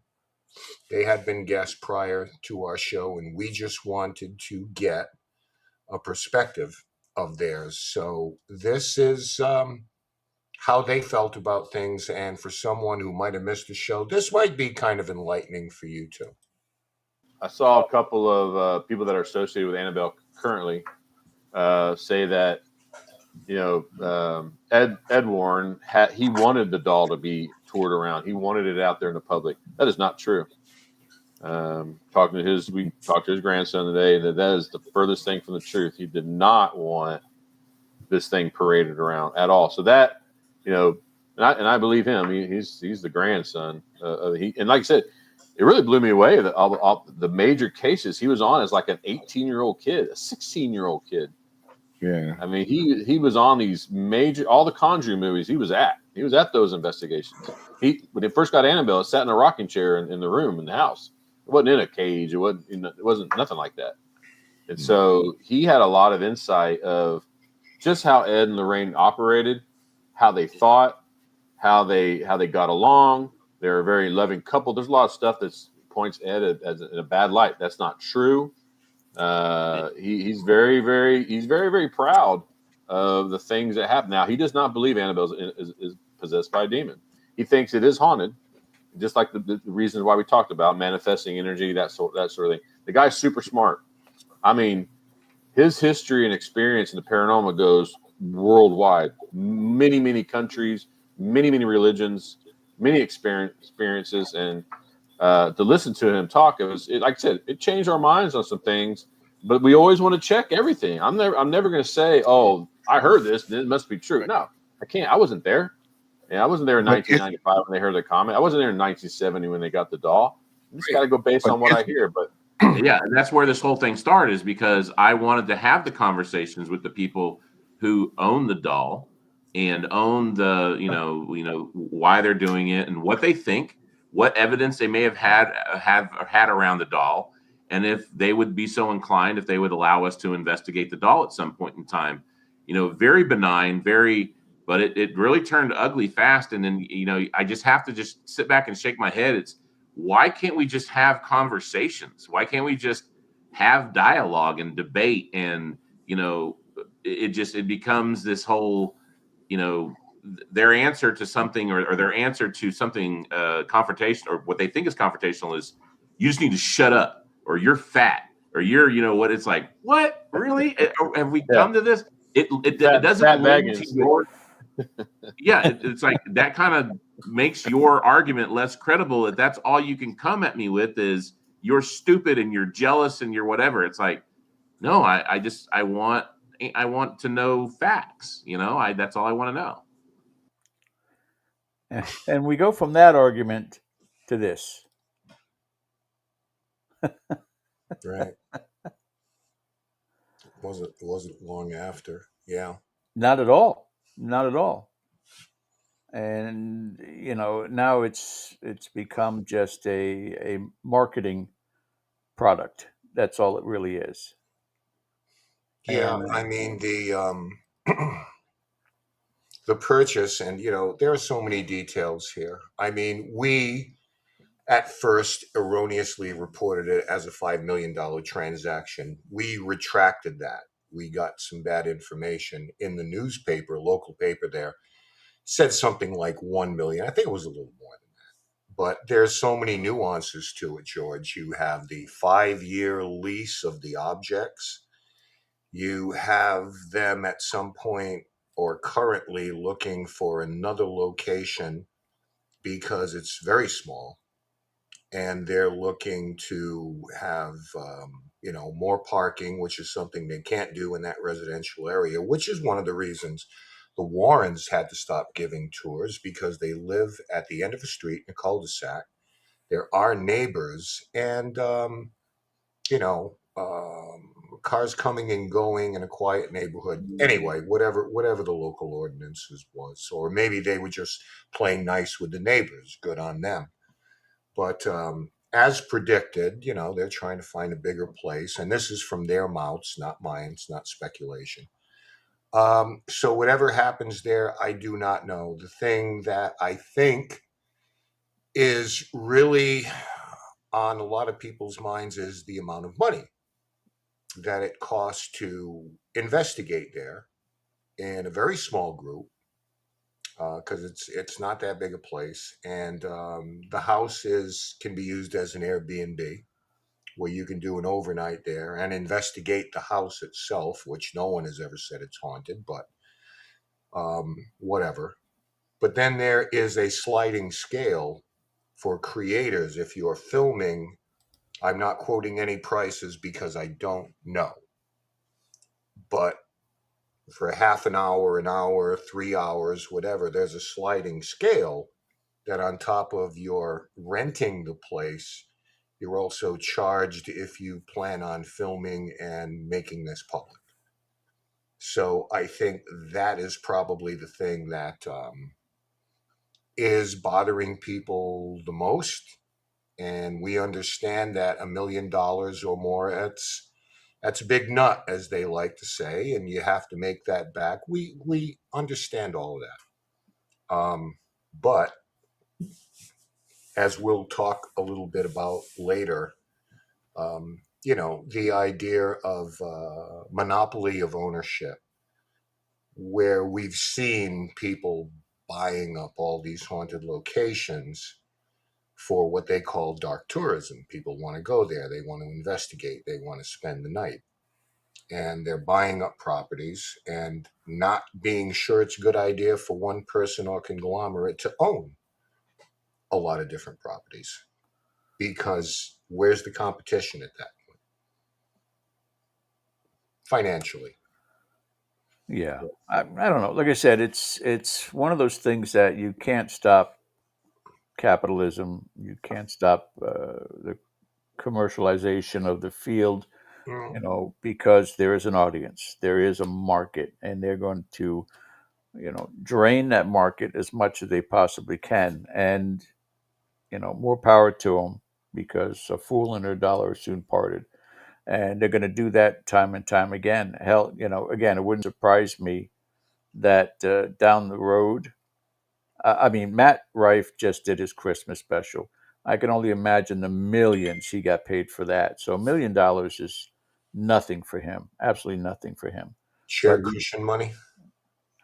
They had been guests prior to our show, and we just wanted to get a perspective of theirs. So this is how they felt about things. And for someone who might have missed the show, this might be kind of enlightening for you too. I saw a couple of people that are associated with Annabelle currently say that Ed Warren he wanted the doll to be toured around. He wanted it out there in the public. That is not true. We talked to his grandson today, and that is the furthest thing from the truth. He did not want this thing paraded around at all. So that, and I believe him. He's the grandson. And like I said, it really blew me away that all the major cases he was on as like an 18-year-old kid, a 16-year-old kid. Yeah. I mean, he was on these all the Conjuring movies. He was at those investigations. When he first got Annabelle, it sat in a rocking chair in the room in the house. It wasn't in a cage. It wasn't nothing like that. And so he had a lot of insight of just how Ed and Lorraine operated, how they thought, how they got along. They're a very loving couple. There's a lot of stuff that points Ed as in a bad light. That's not true. He's very, very proud of the things that happen. Now, he does not believe Annabelle is possessed by a demon. He thinks it is haunted. just like the reasons why we talked about manifesting energy, that sort of thing. The guy's super smart. I mean, his history and experience in the paranormal goes worldwide. Many countries, many religions, many experiences, and to listen to him talk, like I said, it changed our minds on some things. But we always want to check everything. I'm never going to say, "Oh, I heard this, then it must be true." No, I can't. I wasn't there. Yeah, I wasn't there in But 1995 when they heard the comment. I wasn't there in 1970 when they got the doll. I just got to go based on what I hear. But yeah, and that's where this whole thing started, is because I wanted to have the conversations with the people who own the doll and own the, why they're doing it and what they think, what evidence they may have had around the doll, and if they would be so inclined, if they would allow us to investigate the doll at some point in time. Very benign, but it really turned ugly fast. And then, I just have to just sit back and shake my head. It's, why can't we just have conversations? Why can't we just have dialogue and debate? And, it becomes this whole, their answer to something, or their answer to something confrontation, or what they think is confrontational, is you just need to shut up, or you're fat, or you're, what it's like, what, really? Have we come to this? It doesn't lend to your, it's like that kind of makes your argument less credible. If that's all you can come at me with is you're stupid and you're jealous and you're whatever. It's like, no, I want to know facts. That's all I want to know. And we go from that argument to this. Right. Wasn't long after. Yeah. Not at all. Not at all. And now it's become just a marketing product. That's all it really is. Yeah, And I mean the purchase, and there are so many details here. I mean, we at first erroneously reported it as a $5 million transaction. We retracted that. We got some bad information in the newspaper, local paper there, said something like 1 million. I think it was a little more than that. But there's so many nuances to it, George. You have the 5-year lease of the objects. You have them at some point, or currently, looking for another location because it's very small, and they're looking to have more parking, which is something they can't do in that residential area, which is one of the reasons the Warrens had to stop giving tours, because they live at the end of a street in a cul-de-sac. There are neighbors, and you know cars coming and going in a quiet neighborhood. Anyway, whatever the local ordinances was, or maybe they were just playing nice with the neighbors. Good on them. But as predicted, they're trying to find a bigger place, and this is from their mouths, not mine. It's not speculation. So whatever happens there, I do not know. The thing that I think is really on a lot of people's minds is the amount of money that it costs to investigate there in a very small group, because it's not that big a place, and the house can be used as an Airbnb, where you can do an overnight there and investigate the house itself, which no one has ever said it's haunted, but whatever. But then there is a sliding scale for creators. If you're filming, I'm not quoting any prices because I don't know, but for a half an hour, 3 hours, whatever, there's a sliding scale that on top of your renting the place, you're also charged if you plan on filming and making this public. So I think that is probably the thing that is bothering people the most. And we understand that $1 million or more, that's a big nut, as they like to say, and you have to make that back. We understand all of that. But as we'll talk a little bit about later, the idea of monopoly of ownership, where we've seen people buying up all these haunted locations, for what they call dark tourism. People want to go there. They want to investigate. They want to spend the night. And they're buying up properties and not being sure it's a good idea for one person or conglomerate to own a lot of different properties. Because where's the competition at that point? Financially. Yeah, I don't know. Like I said, it's one of those things that you can't stop capitalism. You can't stop the commercialization of the field, Mm, because there is an audience, there is a market, and they're going to, drain that market as much as they possibly can. And, more power to them, because a fool and a dollar are soon parted. And they're going to do that time and time again. Hell, again, it wouldn't surprise me that down the road, I mean, Matt Rife just did his Christmas special. I can only imagine the millions he got paid for that. So $1 million is nothing for him, absolutely nothing for him. chair But cushion money.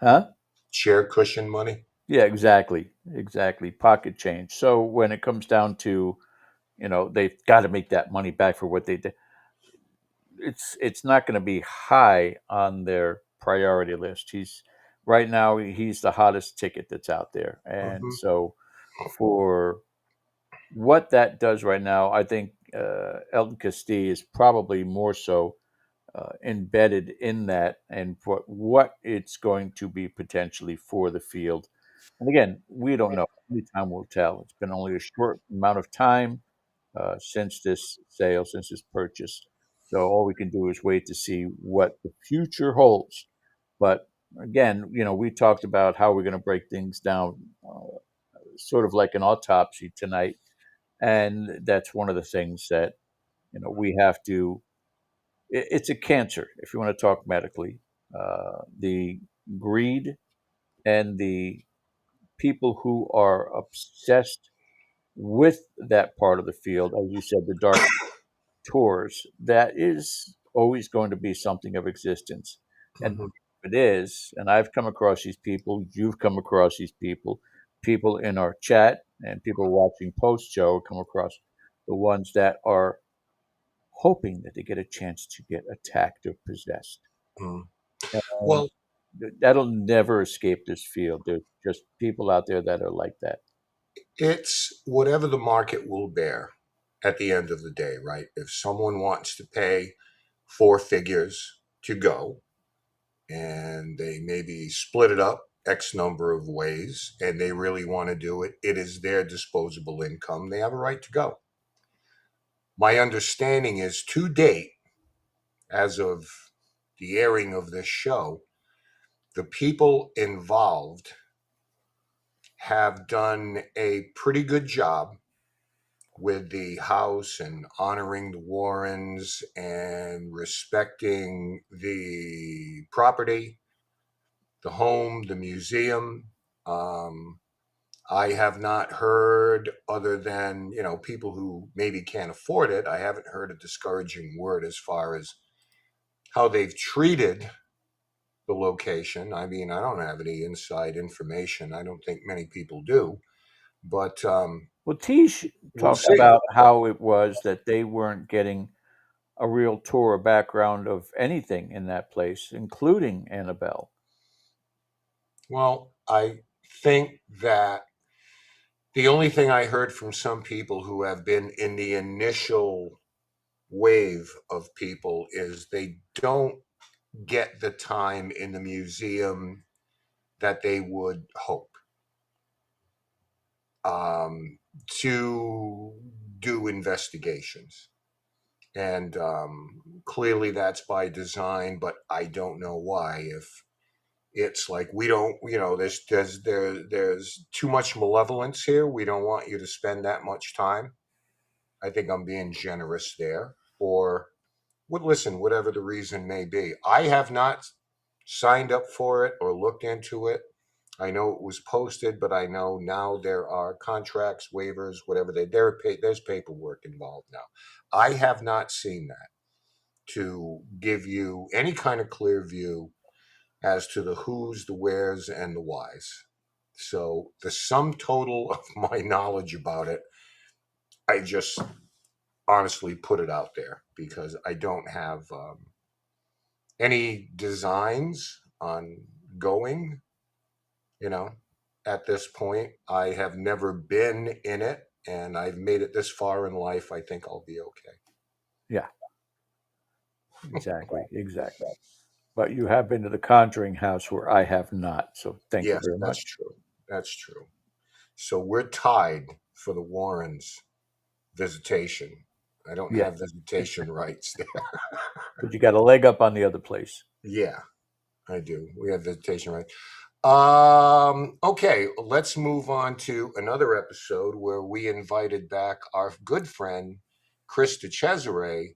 huh? Chair cushion money. Yeah, exactly. Pocket change. So when it comes down to, they've got to make that money back for what they did. It's not going to be high on their priority list. He's right now he's the hottest ticket that's out there, and Hmm. so for what that does right now, I think Elton Castille is probably more so embedded in that, and what it's going to be potentially for the field. And again, we don't know. Only time will tell. It's been only a short amount of time since this sale, since this purchase. So all we can do is wait to see what the future holds. But again, we talked about how we're going to break things down, sort of like an autopsy tonight, and that's one of the things that we have to. It's a cancer, if you want to talk medically. The greed and the people who are obsessed with that part of the field, as you said, the dark tours, that is always going to be something of existence. And Hmm. it is, and I've come across these people, you've come across these people in our chat, and people watching post show come across the ones that are hoping that they get a chance to get attacked or possessed. Mm. And Well, that'll never escape this field. There's just people out there that are like that. it's whatever the market will bear at the end of the day, right? If someone wants to pay four figures to go and they maybe split it up X number of ways and they really want to do it, it is their disposable income. They have a right to go. My understanding is to date, as of the airing of this show, the people involved have done a pretty good job with the house and honoring the Warrens and respecting the property, the home, the museum. Um, I have not heard, other than people who maybe can't afford it, I haven't heard a discouraging word as far as how they've treated the location. I mean, I don't have any inside information. I don't think many people do, but Well, Tish we'll talked see. about how it was that they weren't getting a real tour or background of anything in that place, including Annabelle. Well, I think that the only thing I heard from some people who have been in the initial wave of people is they don't get the time in the museum that they would hope um, to do investigations. And clearly that's by design, but I don't know why. If it's like we don't, there's too much malevolence here. We don't want you to spend that much time. I think I'm being generous there. Or would listen, whatever the reason may be. I have not signed up for it or looked into it. I know it was posted, but I know now there are contracts, waivers, whatever there's paperwork involved now. I have not seen that to give you any kind of clear view as to the who's, the where's, and the whys. So the sum total of my knowledge about it I just honestly put it out there because I don't have any designs on going, you know, at this point. I have never been in it, and I've made it this far in life. I think I'll be okay. Yeah, exactly, exactly. But you have been to the Conjuring house where I have not. So thank you Yes, very that's much. true. That's true. So we're tied for the Warrens' visitation. I don't Yeah, have visitation rights there. but you got a leg up on the other place. Yeah, I do. We have visitation rights. Okay, let's move on to another episode where we invited back our good friend Chris DeCesare,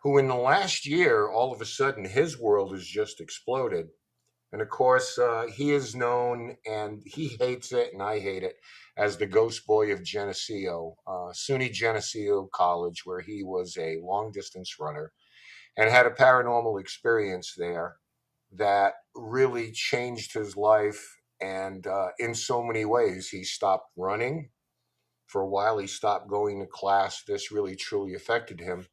who in the last year, all of a sudden, his world has just exploded. And of course, he is known, and he hates it, and I hate it, as the ghost boy of Geneseo, SUNY Geneseo College, where he was a long distance runner and had a paranormal experience there that really changed his life. And in so many ways, he stopped running for a while, he stopped going to class. This really truly affected him.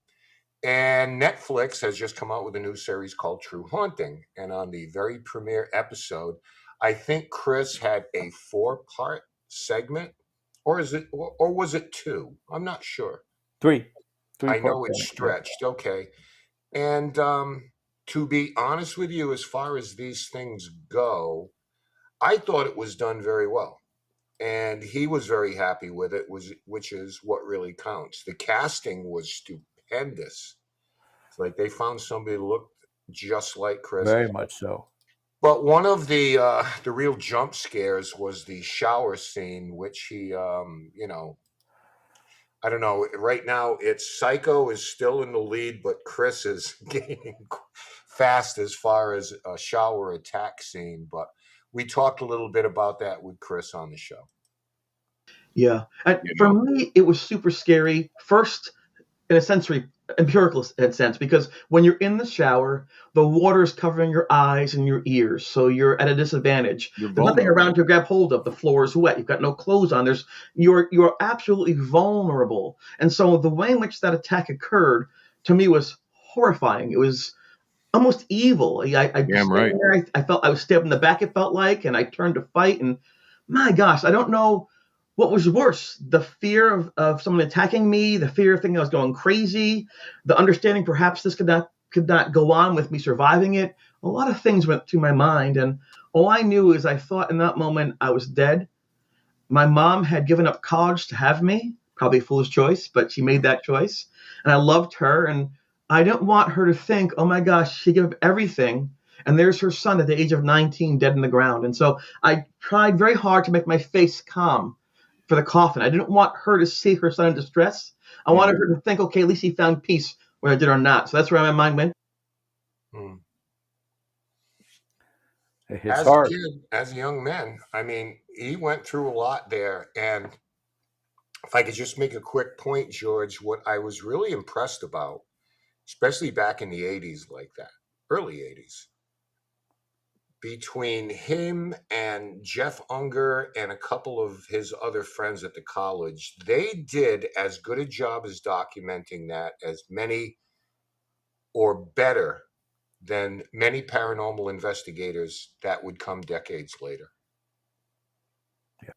And Netflix has just come out with a new series called True Haunting. And on the very premiere episode, I think Chris had a 4-part segment, or is it, or was it 2? I'm not sure. Three, I three-part know it's segment. Yeah. stretched. Okay. And to be honest with you, as far as these things go, I thought it was done very well. And he was very happy with it, which is what really counts. The casting was stupendous. It's like they found somebody who looked just like Chris. Very much so. But one of the real jump scares was the shower scene, which he I don't know. Right now, it's Psycho is still in the lead, but Chris is gaining fast as far as a shower attack scene. But we talked a little bit about that with Chris on the show. Yeah. And You for know, me, it was super scary. First, in a sensory, empirical sense, because when you're in the shower, the water is covering your eyes and your ears, so you're at a disadvantage. you're There's nothing vulnerable. around to grab hold of. The floor is wet. You've got no clothes on. You're absolutely vulnerable. And so the way in which that attack occurred to me was horrifying. It was almost evil. I just Damn right. standing there. I felt I was stabbed in the back. It felt like, and I turned to fight. And my gosh, I don't know what was worse: the fear of someone attacking me, the fear of thinking I was going crazy, the understanding perhaps this could not go on with me surviving it. A lot of things went through my mind, and all I knew is I thought in that moment I was dead. My mom had given up college to have me, probably a foolish choice, but she made that choice. And I loved her. And I didn't want her to think, oh my gosh, she gave up everything. And there's her son at the age of 19 dead in the ground. And so I tried very hard to make my face calm for the coffin. I didn't want her to see her son in distress. I wanted her to think, okay, at least he found peace, whether I did or not. So that's where my mind went. Hmm. It hits As a hard. kid, as a young man, I mean, he went through a lot there. And if I could just make a quick point, George, what I was really impressed about, especially back in the 80s like that, early 80s, between him and Jeff Unger and a couple of his other friends at the college, they did as good a job as documenting that as many or better than many paranormal investigators that would come decades later. Yeah.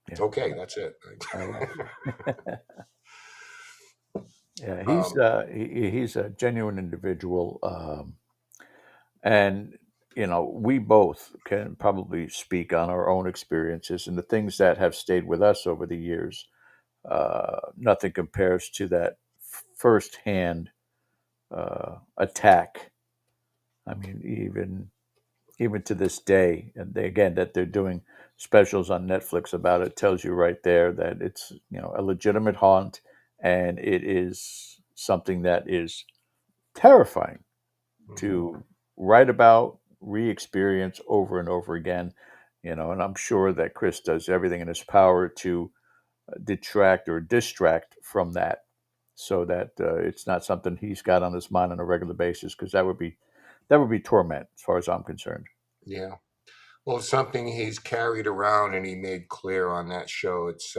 Yeah. Okay, that's it. Yeah, Um, he's a genuine individual, and we both can probably speak on our own experiences and the things that have stayed with us over the years. Nothing compares to that firsthand attack. I mean, even to this day, and again that they're doing specials on Netflix about it tells you right there that it's a legitimate haunt, and it is something that is terrifying to write about, re-experience over and over again. And I'm sure that Chris does everything in his power to detract or distract from that, so that it's not something he's got on his mind on a regular basis, because that would be torment as far as I'm concerned. yeah. Well, it's something he's carried around and he made clear on that show. It's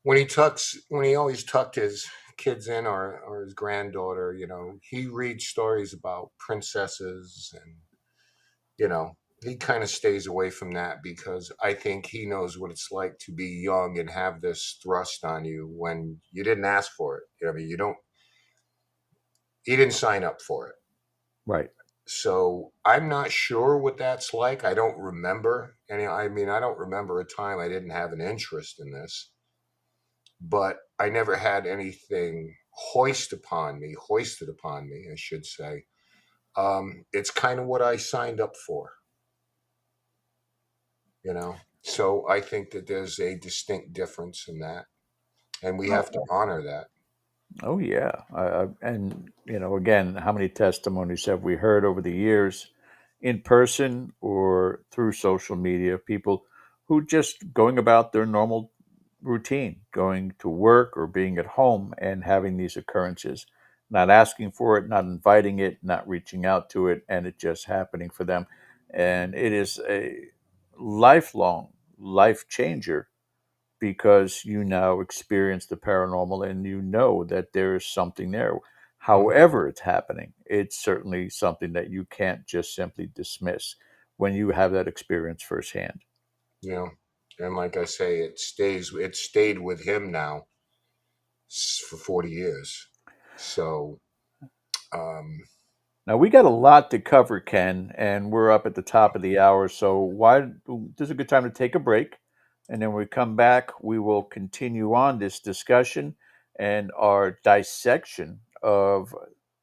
when he always tucked his kids in, or his granddaughter, he reads stories about princesses, and he kind of stays away from that because I think he knows what it's like to be young and have this thrust on you when you didn't ask for it. I mean, he didn't sign up for it. Right. So I'm not sure what that's like. I don't remember any. I mean, I don't remember a time I didn't have an interest in this, but I never had anything hoisted upon me, I should say. It's kind of what I signed up for, So I think that there's a distinct difference in that, and we have to honor that. Oh yeah, and again, how many testimonies have we heard over the years, in person or through social media? People who just going about their normal routine, going to work or being at home, and having these occurrences, not asking for it, not inviting it, not reaching out to it, and it just happening for them, and it is a lifelong life changer because you now experience the paranormal and you know that there is something there. However, it's happening, it's certainly something that you can't just simply dismiss when you have that experience firsthand. Yeah, and like I say, it stayed with him now for 40 years. So, um, Now we got a lot to cover, Ken, and we're up at the top of the hour. So why this is a good time to take a break, and then when we come back, we will continue on this discussion and our dissection of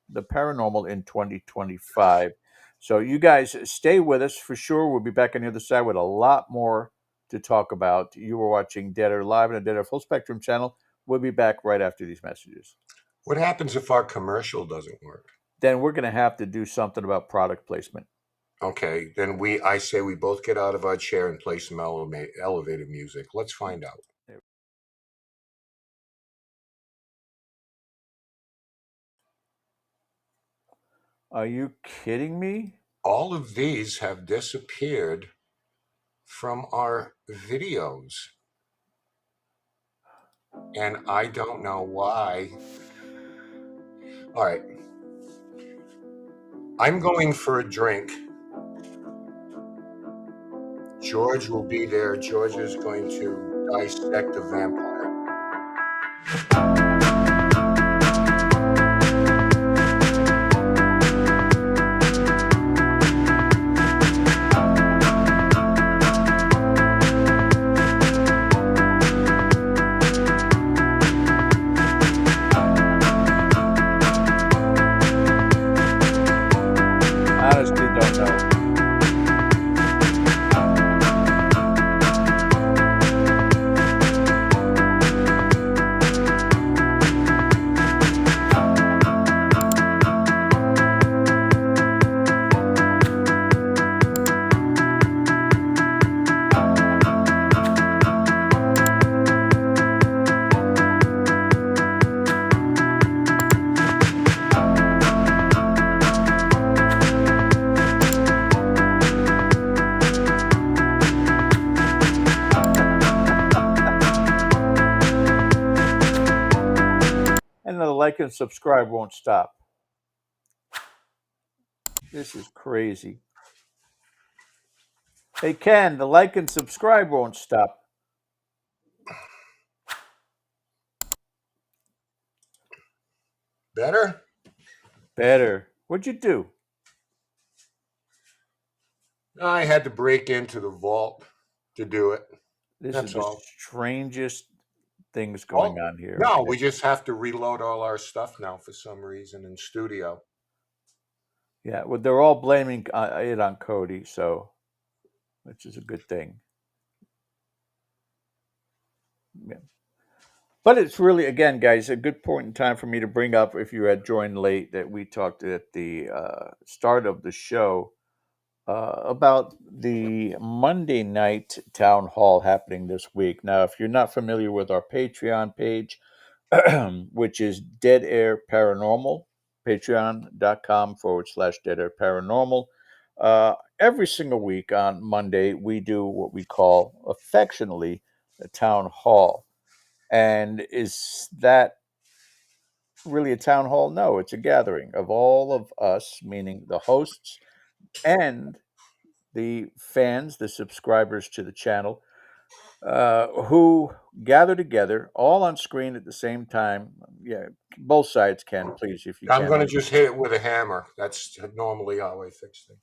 the paranormal in 2025. So you guys stay with us for sure. We'll be back on the other side with a lot more to talk about. You were watching Dead Air Live on the Dead Air Full Spectrum channel. We'll be back right after these messages. what happens if our commercial doesn't work? Then we're going to have to do something about product placement. Okay, then I say we both get out of our chair and play some elevator music. Let's find out. Are you kidding me? All of these have disappeared from our videos, and I don't know why. All right, I'm going for a drink. George will be there. George is going to dissect a vampire. Honestly, don't know. And the like and subscribe won't stop. This is crazy. Hey, Ken, the like and subscribe won't stop. Better? Better. What'd you do? I had to break into the vault to do it. This That's is the all. strangest things going on here. No, we just have to reload all our stuff now for some reason in studio. Yeah, well, they're all blaming it on Cody, so which is a good thing. Yeah. But it's really, again, guys, a good point in time for me to bring up, if you had joined late, that we talked at the start of the show about the Monday night town hall happening this week. Now, if you're not familiar with our Patreon page, which is Dead Air Paranormal, patreon.com/Dead Air Paranormal. Every single week on Monday, we do what we call affectionately the town hall. And is that really a town hall? No, it's a gathering of all of us, meaning the hosts and the fans, the subscribers to the channel, who gather together all on screen at the same time. Yeah, both sides can, please, if you I'm can. going to just hit it with a hammer. That's normally how I fix things.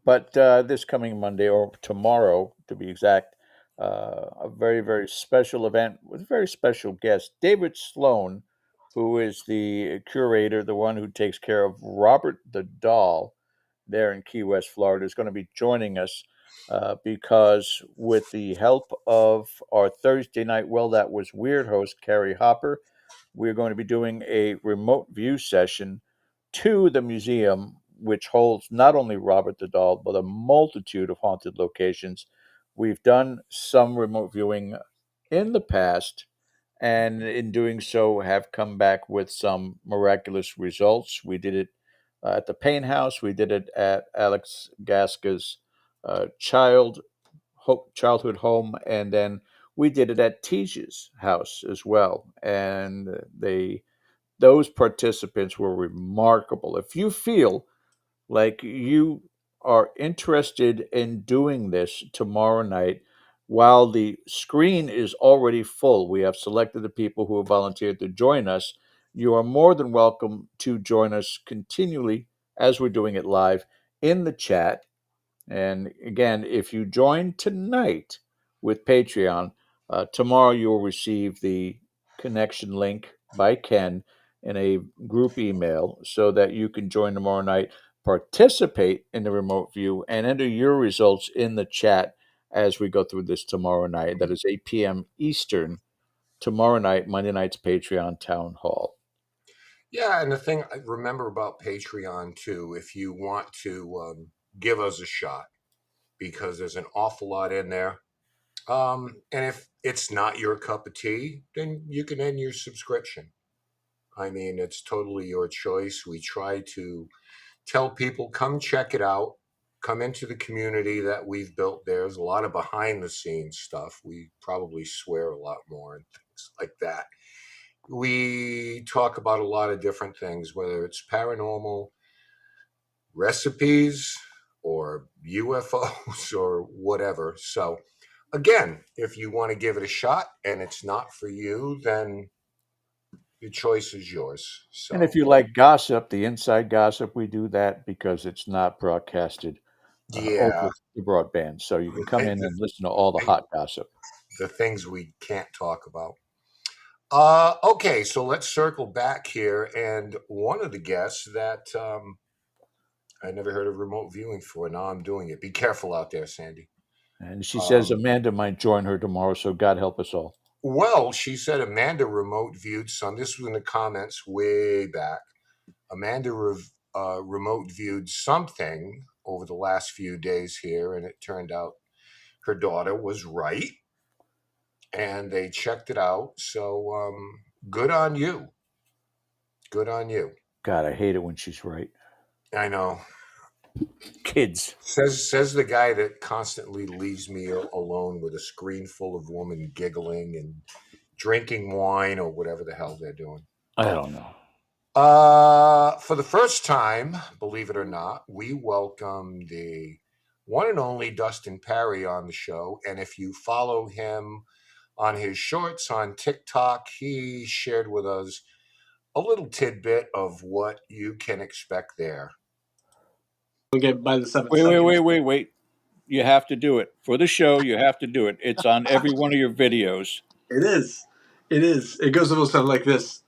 But this coming Monday, or tomorrow to be exact, a very, very special event with a very special guest, David Sloan, who is the curator, the one who takes care of Robert the Doll there in Key West, Florida, is going to be joining us because, with the help of our Thursday night Well, That Was Weird host, Carrie Hopper, we're going to be doing a remote view session to the museum, which holds not only Robert the Doll, but a multitude of haunted locations. We've done some remote viewing in the past, and in doing so, have come back with some miraculous results. We did it at the Pain House, we did it at Alex Gaska's childhood home, and then we did it at Tija's house as well. And those participants were remarkable. If you feel like you are interested in doing this tomorrow night, while the screen is already full, we have selected the people who have volunteered to join us. You are more than welcome to join us continually as we're doing it live in the chat. And again, if you join tonight with Patreon, tomorrow you'll receive the connection link by Ken in a group email so that you can join tomorrow night, participate in the remote view, and enter your results in the chat as we go through this tomorrow night. That is 8 p.m. Eastern, tomorrow night, Monday night's Patreon Town Hall. Yeah, and the thing I remember about Patreon too, if you want to give us a shot, because there's an awful lot in there. And if it's not your cup of tea, then you can end your subscription. I mean, it's totally your choice. We try to tell people, come check it out. Come into the community that we've built. There's a lot of behind the scenes stuff. We probably swear a lot more and things like that. We talk about a lot of different things, whether it's paranormal, recipes, or UFOs or whatever. So, again, if you want to give it a shot and it's not for you, then the choice is yours. And if So, you like gossip, the inside gossip, we do that because it's not broadcasted yeah, over the broadband. So you can come in the, and listen to all the hot gossip. the things we can't talk about. Okay, so let's circle back here. And one of the guests that I never heard of remote viewing for, now I'm doing it. Be careful out there, Sandy. And she says Um, Amanda might join her tomorrow, so God help us all. well, she said Amanda remote viewed some. This was in the comments way back. Amanda remote viewed something over the last few days here, and it turned out her daughter was right, and they checked it out. So good on you. Good on you. God, I hate it when she's right. I know. Kids. Says the guy that constantly leaves me alone with a screen full of women giggling and drinking wine or whatever the hell they're doing. I don't know. For the first time, believe it or not, we welcome the one and only Dustin Parry on the show. And if you follow him on his shorts on TikTok, he shared with us a little tidbit of what you can expect there. Get by the 7 seconds. Wait. You have to do it. For the show, you have to do it. It's on every one of your videos. It is. It is. It goes a little something like this.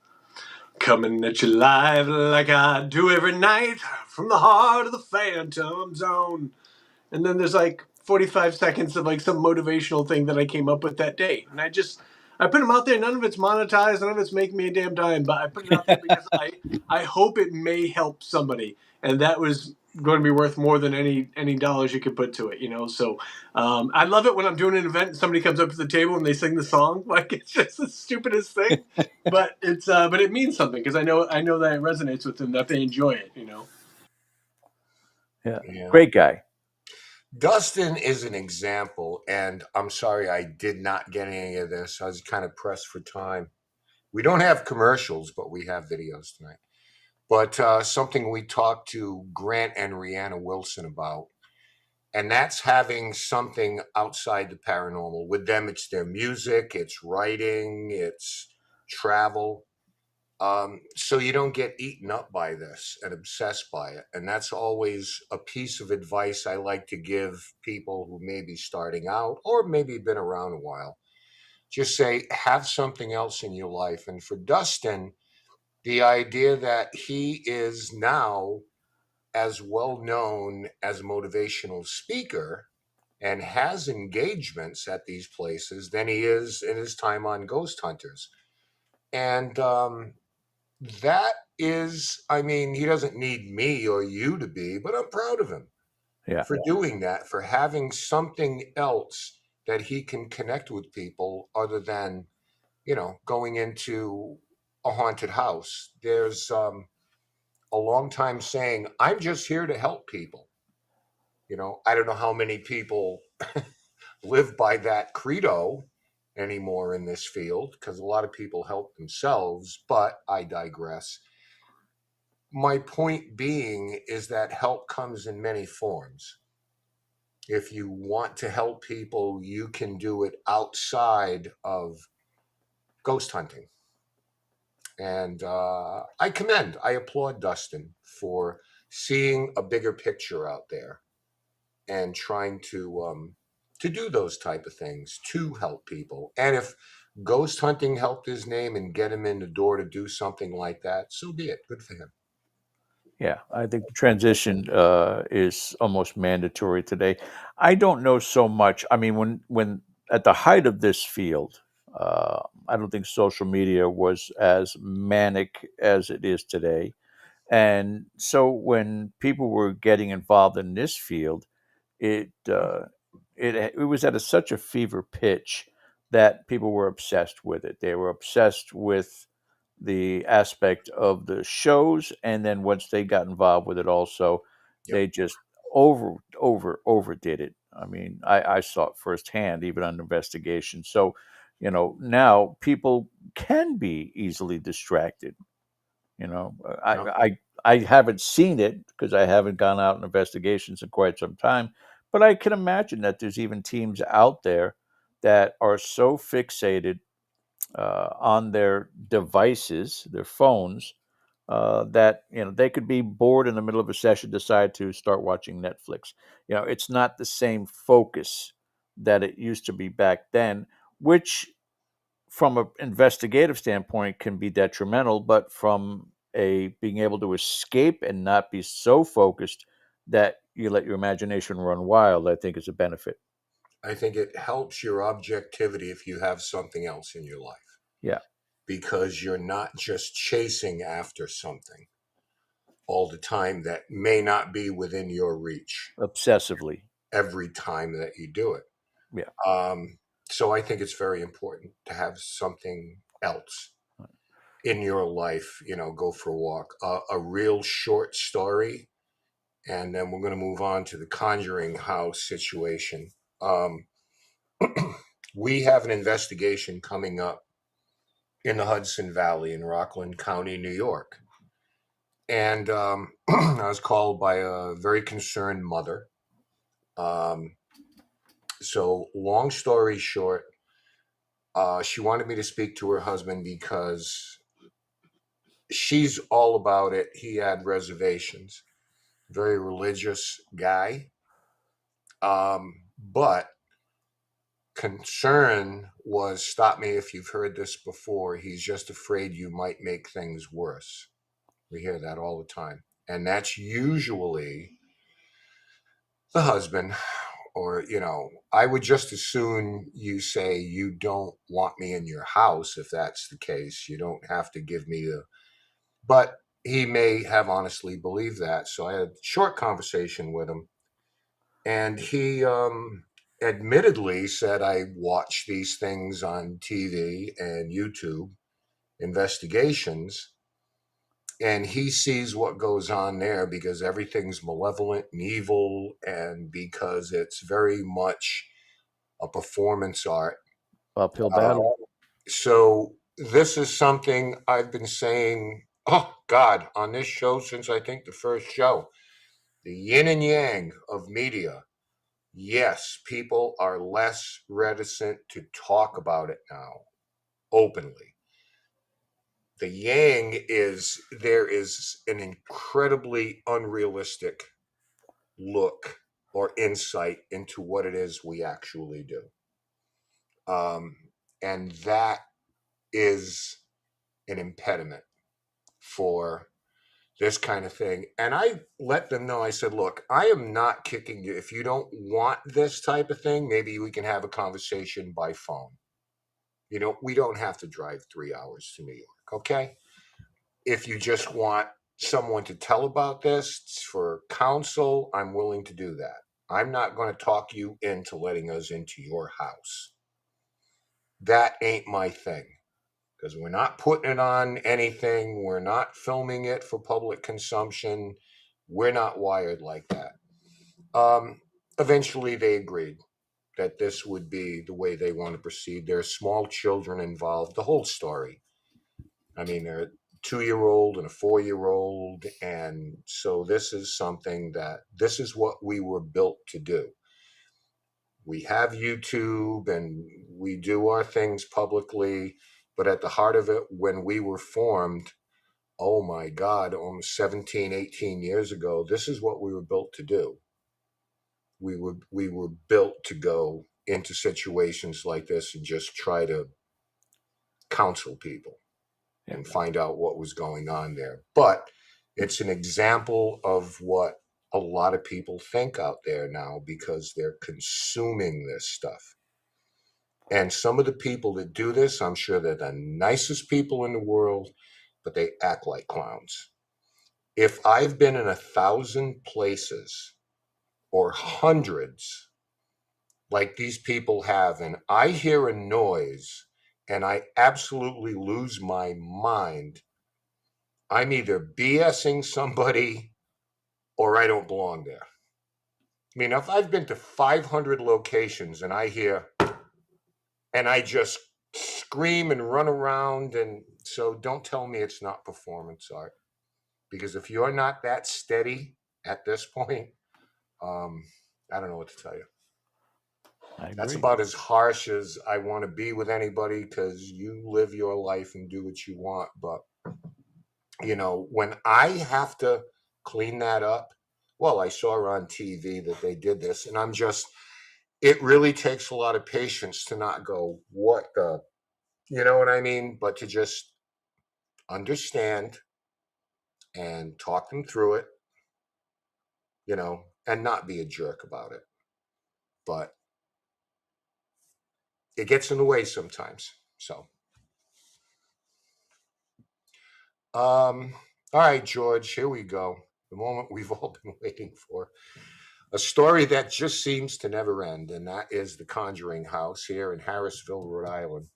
Coming at you live like I do every night from the heart of the Phantom Zone. And then there's like 45 seconds of like some motivational thing that I came up with that day. And I put them out there. None of it's monetized. None of it's making me a damn dime. But I put it out there because I hope it may help somebody. And that was going to be worth more than any dollars you could put to it, you know? So I love it when I'm doing an event and somebody comes up to the table and they sing the song. Like, it's just the stupidest thing. but it means something because I know that it resonates with them, that they enjoy it, you know? Yeah. Yeah. Great guy. Dustin is an example, and I'm sorry I did not get any of this. I was kind of pressed for time. We don't have commercials, but we have videos tonight. But something we talked to Grant and Rihanna Wilson about, and that's having something outside the paranormal. With them, it's their music, it's writing, it's travel. So you don't get eaten up by this and obsessed by it. And that's always a piece of advice I like to give people who may be starting out or maybe been around a while. Just say, have something else in your life. And for Dustin, the idea that he is now as well known as a motivational speaker and has engagements at these places than he is in his time on Ghost Hunters. And that is, I mean, he doesn't need me or you to be, but I'm proud of him Yeah. for doing that, for having something else that he can connect with people other than, going into a haunted house. There's a long time saying, I'm just here to help people. I don't know how many people live by that credo anymore in this field because a lot of people help themselves, but I digress. My point being is that help comes in many forms. If you want to help people, you can do it outside of ghost hunting. And I applaud Dustin for seeing a bigger picture out there and trying to do those type of things to help people. And if ghost hunting helped his name and get him in the door to do something like that, so be it. Good for him. Yeah, I think the transition is almost mandatory today. I don't know so much. I mean, when at the height of this field, I don't think social media was as manic as it is today. And so when people were getting involved in this field, it it was at such a fever pitch that people were obsessed with it. They were obsessed with the aspect of the shows, and then once they got involved with it, also Yep. they just overdid it. I mean, I saw it firsthand, even on investigation. So, now people can be easily distracted. You know, Yep. I haven't seen it because I haven't gone out in investigations in quite some time, but I can imagine that there's even teams out there that are so fixated on their devices, their phones, that they could be bored in the middle of a session, decide to start watching Netflix. It's not the same focus that it used to be back then, which from an investigative standpoint can be detrimental, but from a being able to escape and not be so focused that you let your imagination run wild, I think is a benefit. I think it helps your objectivity if you have something else in your life Yeah, because you're not just chasing after something all the time that may not be within your reach obsessively. every time that you do it. Yeah. So I think it's very important to have something else in your life. Go for a walk, a real short story, and then we're going to move on to the Conjuring House situation. Um, we have an investigation coming up in the Hudson Valley in Rockland County, New York. And I was called by a very concerned mother. So, long story short, she wanted me to speak to her husband because she's all about it. He had reservations. Very religious guy. But concern was, stop me if you've heard this before, he's just afraid you might make things worse. We hear that all the time. And that's usually the husband, or, I would just as soon you say you don't want me in your house. If that's the case, you don't have to give me but he may have honestly believed that. So I had a short conversation with him, and he admittedly said, I watch these things on TV and YouTube investigations, And he sees what goes on there because everything's malevolent and evil, and because it's very much a performance art. Uphill battle. So this is something I've been saying, oh God, on this show since I think the first show. The yin and yang of media. Yes, people are less reticent to talk about it now openly. The yang is there is an incredibly unrealistic look or insight into what it is we actually do. And that is an impediment for this kind of thing. And I let them know, I said, look, I am not kicking you. If you don't want this type of thing, maybe we can have a conversation by phone. You know, we don't have to drive 3 hours to New York, okay? If you just want someone to tell about this for counsel, I'm willing to do that. I'm not going to talk you into letting us into your house. That ain't my thing, because we're not putting it on anything. We're not filming it for public consumption. We're not wired like that. Eventually, they agreed that this would be the way they want to proceed. There are small children involved, the whole story. I mean, they're a 2-year-old and a 4-year-old. And so this is something that this is what we were built to do. We have YouTube and we do our things publicly, but at the heart of it, when we were formed, oh my God, almost 17, 18 years ago, this is what we were built to do. We were built to go into situations like this and just try to counsel people and find out what was going on there. But it's an example of what a lot of people think out there now because they're consuming this stuff. And some of the people that do this, I'm sure they're the nicest people in the world, but they act like clowns. If I've been in 1,000 places or hundreds like these people have, and I hear a noise and I absolutely lose my mind, I'm either BSing somebody or I don't belong there. I mean, if I've been to 500 locations and I hear, and I just scream and run around, and so don't tell me it's not performance art. Because if you're not that steady at this point, I don't know what to tell you. That's about as harsh as I want to be with anybody, because you live your life and do what you want. But, you know, when I have to clean that up, well, I saw on TV that they did this, and I'm just, it really takes a lot of patience to not go, what the, you know what I mean? But to just understand and talk them through it, you know, and not be a jerk about it. But it gets in the way sometimes. So, all right, George, here we go. The moment we've all been waiting for. A story that just seems to never end, and that is the Conjuring House here in Harrisville, Rhode Island.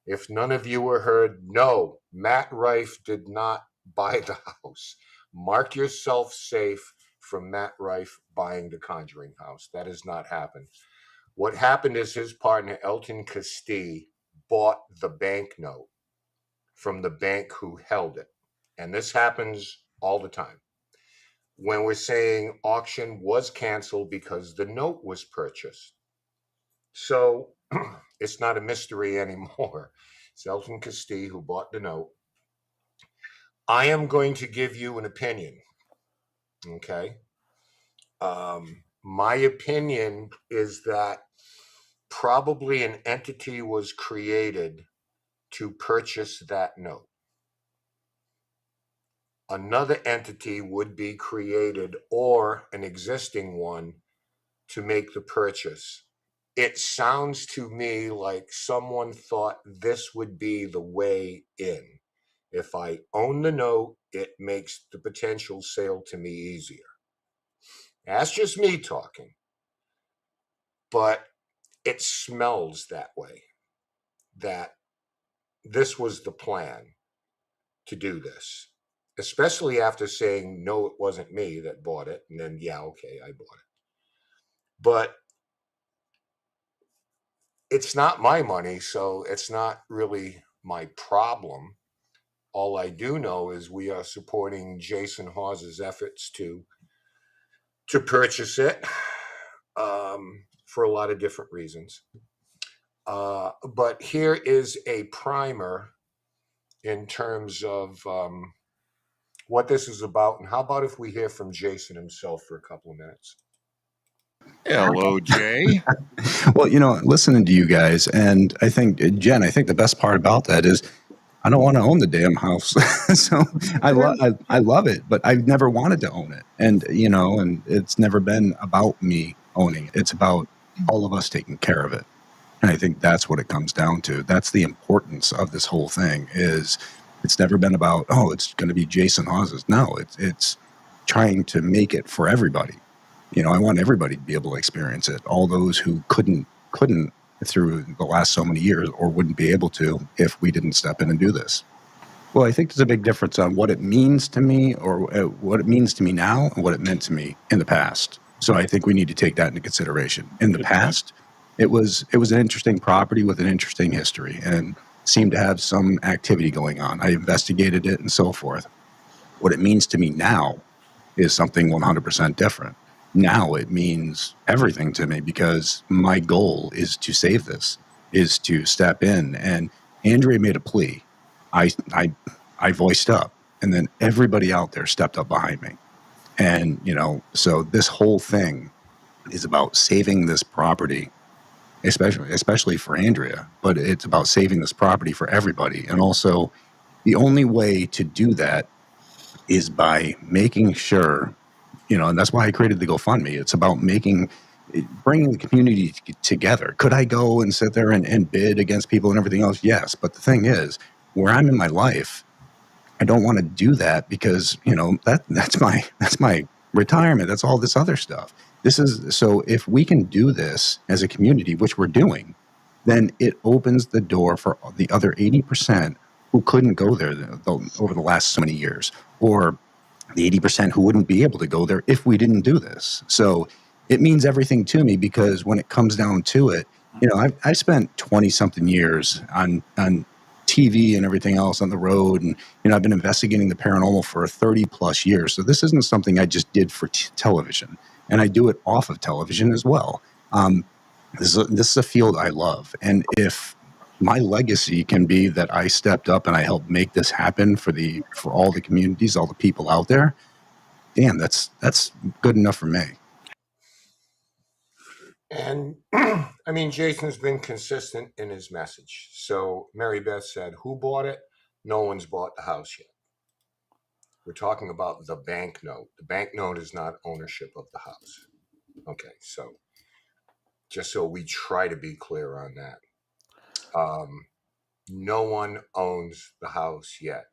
If none of you were heard, no, Matt Rife did not buy the house. Mark yourself safe from Matt Rife buying the Conjuring House. That has not happened. What happened is his partner, Elton Castee, bought the banknote from the bank who held it. And this happens all the time. When we're saying auction was canceled because the note was purchased. So it's not a mystery anymore. It's Elton Castee who bought the note. I am going to give you an opinion. Okay. My opinion is that probably an entity was created to purchase that note. Another entity would be created, or an existing one, to make the purchase. It sounds to me like someone thought this would be the way in. If I own the note, it makes the potential sale to me easier. That's just me talking. But it smells that way, that this was the plan to do this. especially after saying, no, it wasn't me that bought it. And then, yeah, okay, I bought it. But it's not my money, so it's not really my problem. All I do know is we are supporting Jason Hawes's efforts to purchase it for a lot of different reasons. But here is a primer in terms of what this is about. And how about if we hear from Jason himself for a couple of minutes? Hello, Jay. Well, listening to you guys, and I think, Jen, I think the best part about that is I don't want to own the damn house. So I love it, but I've never wanted to own it. And, and it's never been about me owning it. It's about all of us taking care of it. And I think that's what it comes down to. That's the importance of this whole thing is it's never been about, oh, it's going to be Jason Hawes's. No, it's trying to make it for everybody. I want everybody to be able to experience it. All those who couldn't through the last so many years or wouldn't be able to if we didn't step in and do this. Well, I think there's a big difference on what it means to me or what it means to me now and what it meant to me in the past. So I think we need to take that into consideration. In the past, it was an interesting property with an interesting history and seemed to have some activity going on. I investigated it and so forth. What it means to me now is something 100% different. Now it means everything to me because my goal is to save this, is to step in. And Andrea made a plea. I voiced up, and then everybody out there stepped up behind me. And, so this whole thing is about saving this property, especially for Andrea, but it's about saving this property for everybody. And also the only way to do that is by making sure, and that's why I created the GoFundMe. It's about bringing the community together. Could I go and sit there and bid against people and everything else? Yes. But the thing is, where I'm in my life, I don't want to do that because, that's my retirement. That's all this other stuff. So if we can do this as a community, which we're doing, then it opens the door for the other 80% who couldn't go there over the last so many years, or the 80% who wouldn't be able to go there if we didn't do this. So it means everything to me because when it comes down to it, I've spent 20 something years on TV and everything else on the road. And, I've been investigating the paranormal for 30 plus years. So this isn't something I just did for television, and I do it off of television as well. This is a field I love. And if my legacy can be that I stepped up and I helped make this happen for all the communities, all the people out there, damn, that's good enough for me. And I mean, Jason's been consistent in his message. So Mary Beth said, who bought it? No one's bought the house yet. We're talking about the bank note. The bank note is not ownership of the house. Okay, so just so we try to be clear on that. No one owns the house yet.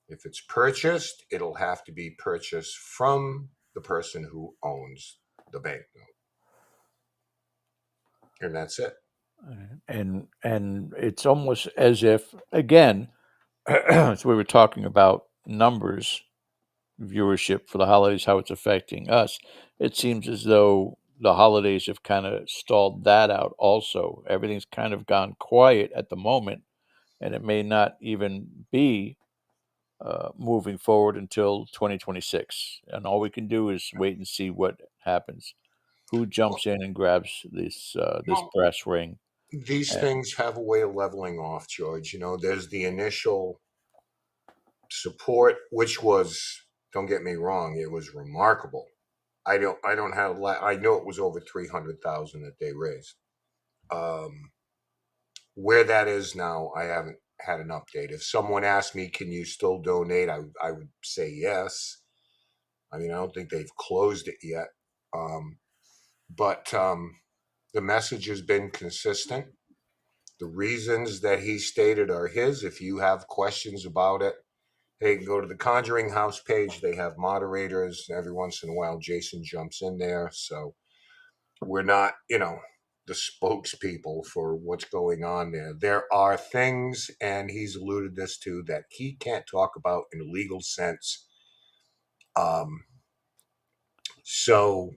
If it's purchased, it'll have to be purchased from the person who owns the bank note. And that's it. And it's almost as if, again, as we were talking about numbers, viewership for the holidays, how it's affecting us. It seems as though the holidays have kind of stalled that out also. Everything's kind of gone quiet at the moment, and it may not even be moving forward until 2026. And all we can do is wait and see what happens. Who jumps in and grabs this brass ring? These things have a way of leveling off, George. There's the initial support, which was, don't get me wrong, it was remarkable. I know it was over 300,000 that they raised. Where that is now, I haven't had an update. If someone asked me, can you still donate? I would say yes. I mean, I don't think they've closed it yet. But the message has been consistent. The reasons that he stated are his. If you have questions about it, hey, go to the Conjuring House page. They have moderators. Every once in a while, Jason jumps in there. So we're not, the the spokespeople for what's going on there. There are things, and he's alluded this to, that he can't talk about in a legal sense. So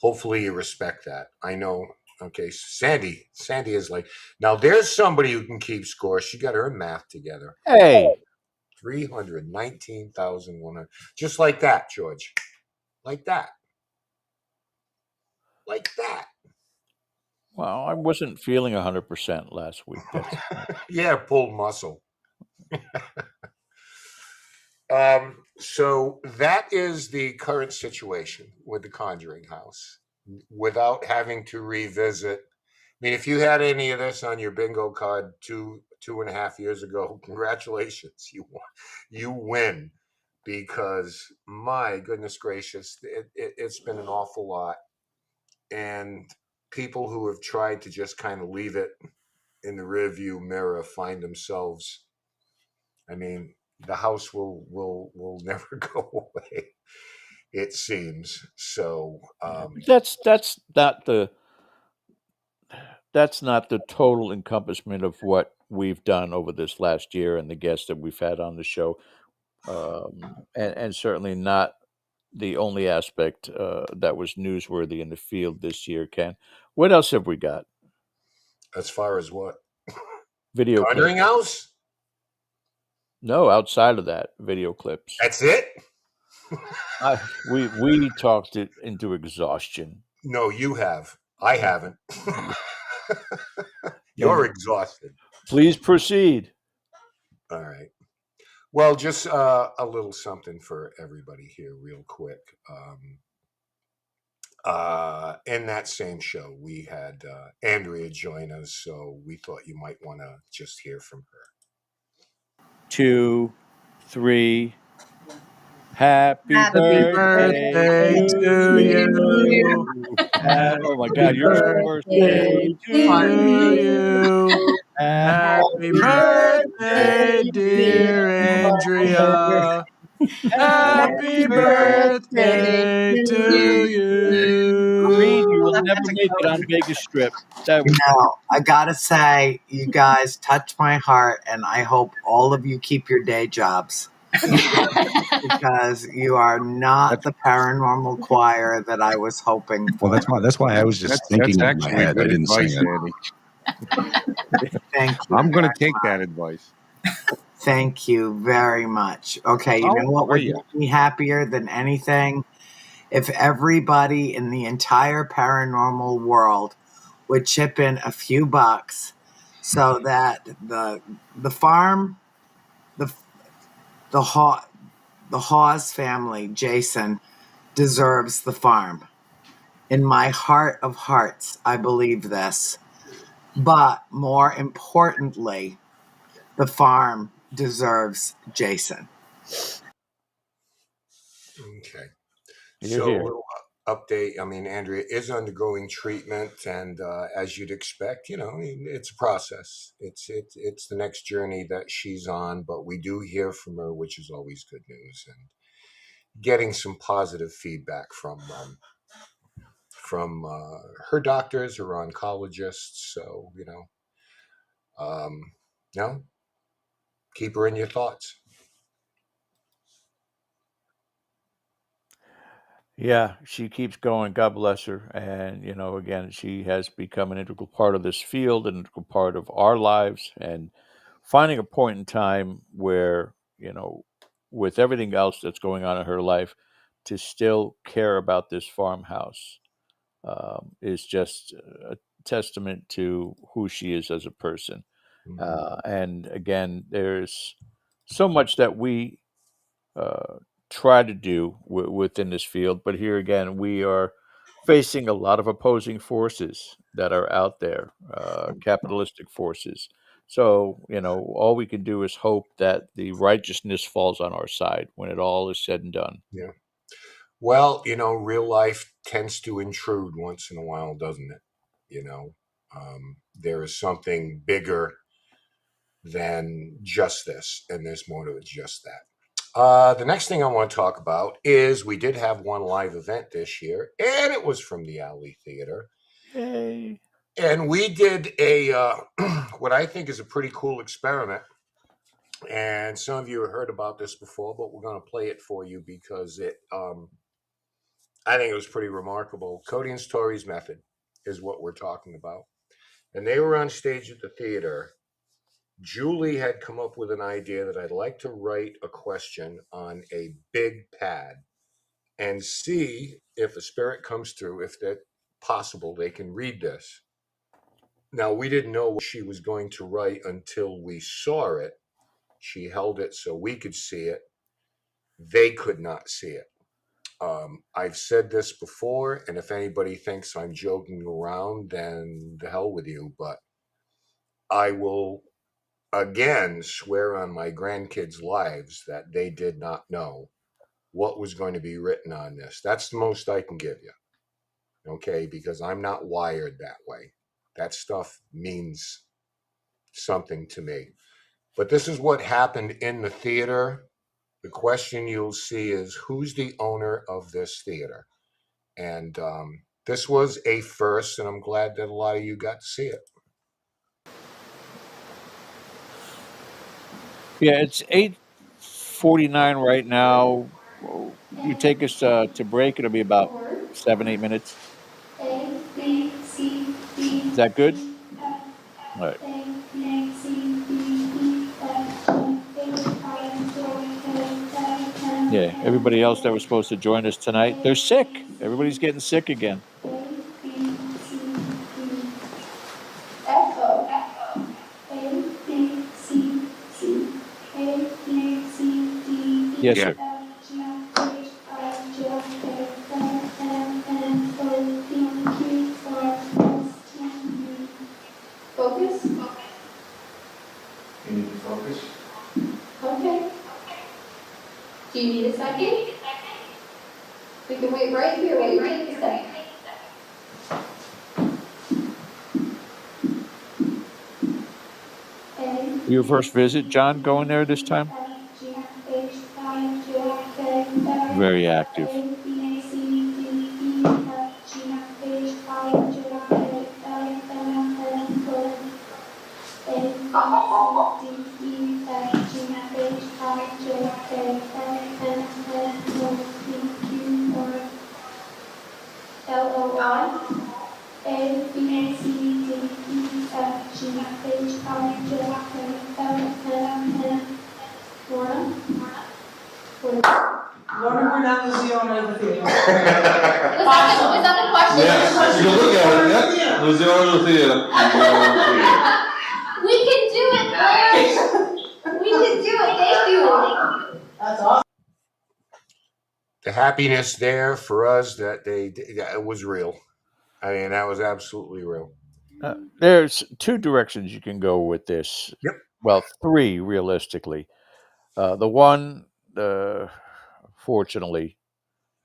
hopefully you respect that. I know. Okay, Sandy is like, now there's somebody who can keep score. She got her math together. Hey, 319,100. Just like that, George. Like that. Like that. well, I wasn't feeling 100% last week. That's Yeah, pulled muscle. So that is the current situation with the Conjuring House. Without having to revisit, I mean, if you had any of this on your bingo card 2.5 years ago, congratulations, you win, because my goodness gracious, it's been an awful lot, and people who have tried to just kind of leave it in the rearview mirror find themselves. I mean, the house will never go away, it seems. So that's not the total encompassment of what we've done over this last year and the guests that we've had on the show, and certainly not the only aspect that was newsworthy in the field this year. Ken, what else have we got? as far as what? Video Conjuring clips? House? No, outside of that, video clips. That's it? We talked it into exhaustion. No, you have. I haven't. You're exhausted. Please proceed. All right. Well, just a little something for everybody here, real quick. In that same show, we had Andrea join us, so we thought you might want to just hear from her. 2, 3. Happy Happy birthday to you. Oh my God, your birthday to you. Happy birthday, dear Andrea. Happy birthday to you. Reed, you will never make it on Vegas Strip. I gotta say, you guys touch my heart, and I hope all of you keep your day jobs. Because you are not the paranormal choir that I was hoping for. Well, that's why I was just thinking That's in my actually head. I good didn't advice, sing Andy. Thank you. I'm going to take that advice. Thank you very much. Okay, you know what would make me happier than anything? If everybody in the entire paranormal world would chip in a few bucks so that the farm, the Hawes family, Jason, deserves the farm. In my heart of hearts, I believe this. But more importantly, the farm deserves Jason. Okay. You're So here. a little update. I mean, Andrea is undergoing treatment, and as you'd expect, I mean, it's a process. It's the next journey that she's on, but we do hear from her, which is always good news, and getting some positive feedback from her doctors or oncologists. So keep her in your thoughts. Yeah, she keeps going. God bless her. And, again, she has become an integral part of this field, an integral part of our lives. And finding a point in time where, with everything else that's going on in her life, to still care about this farmhouse is just a testament to who she is as a person. And again, there's so much that we try to do within this field, but here again, we are facing a lot of opposing forces that are out there, capitalistic forces. So, all we can do is hope that the righteousness falls on our side when it all is said and done. Yeah. Well, real life tends to intrude once in a while, doesn't it? There is something bigger than just this, and there's more to it just that. The next thing I want to talk about is we did have one live event this year, and it was from the Alley Theater. Yay. And we did a what I think is a pretty cool experiment. And some of you have heard about this before, but we're going to play it for you because I think it was pretty remarkable. Cody and Story's method is what we're talking about. And they were on stage at the theater. Julie had come up with an idea that I'd like to write a question on a big pad and see if a spirit comes through, if that possible, they can read this. Now, we didn't know what she was going to write until we saw it. She held it so we could see it. They could not see it. I've said this before, and if anybody thinks I'm joking around, then the hell with you. But I will again swear on my grandkids' lives that they did not know what was going to be written on this. That's the most I can give you. Okay, because I'm not wired that way. That stuff means something to me. But this is what happened in the theater. The question you'll see is, who's the owner of this theater? And this was a first, and I'm glad that a lot of you got to see it. Yeah, it's 8:49 right now. You take us to break. It'll be about 7, 8 minutes. A, B, C, D, Is that good? E, F, All right. A, B, C, D, E, F, G, H, I, J, K, L, M, Yeah. N, Everybody else that O, was supposed to join us tonight, they're sick. Everybody's getting sick again. A, B, C, D, F, O, A, B, C, C, A, B, C, D, E, Yes, Yeah. sir. F, G, H, I, J, K, L, M, N, O, P, Q, R, S, T, U. Focus? You need to focus. Okay. Do you need a second? We can wait right here while you take a second. A, Your first visit, John, going there this time? F, G, H, I, J, K, L, Very active. A, B, C, D, E, F, G, H, I, J, K, L, M, N, O, A, B, C, D, E, F, G, H, I, J, K, L, M, N, O, P, Q, R, L, O, I, A, B, C, D, E, F, G, H, I, J, K, L, M, N, Lorna? Lorna Burnett was the owner of the theater. Was that the question? Yes, you can look at it. Yep. Who's the owner of the theater? We can do it, Claire! We can do it, thank you! That's awesome. The happiness there for us that it was real. I mean, that was absolutely real. There's two directions you can go with this. Yep. Well, three realistically. The one, fortunately,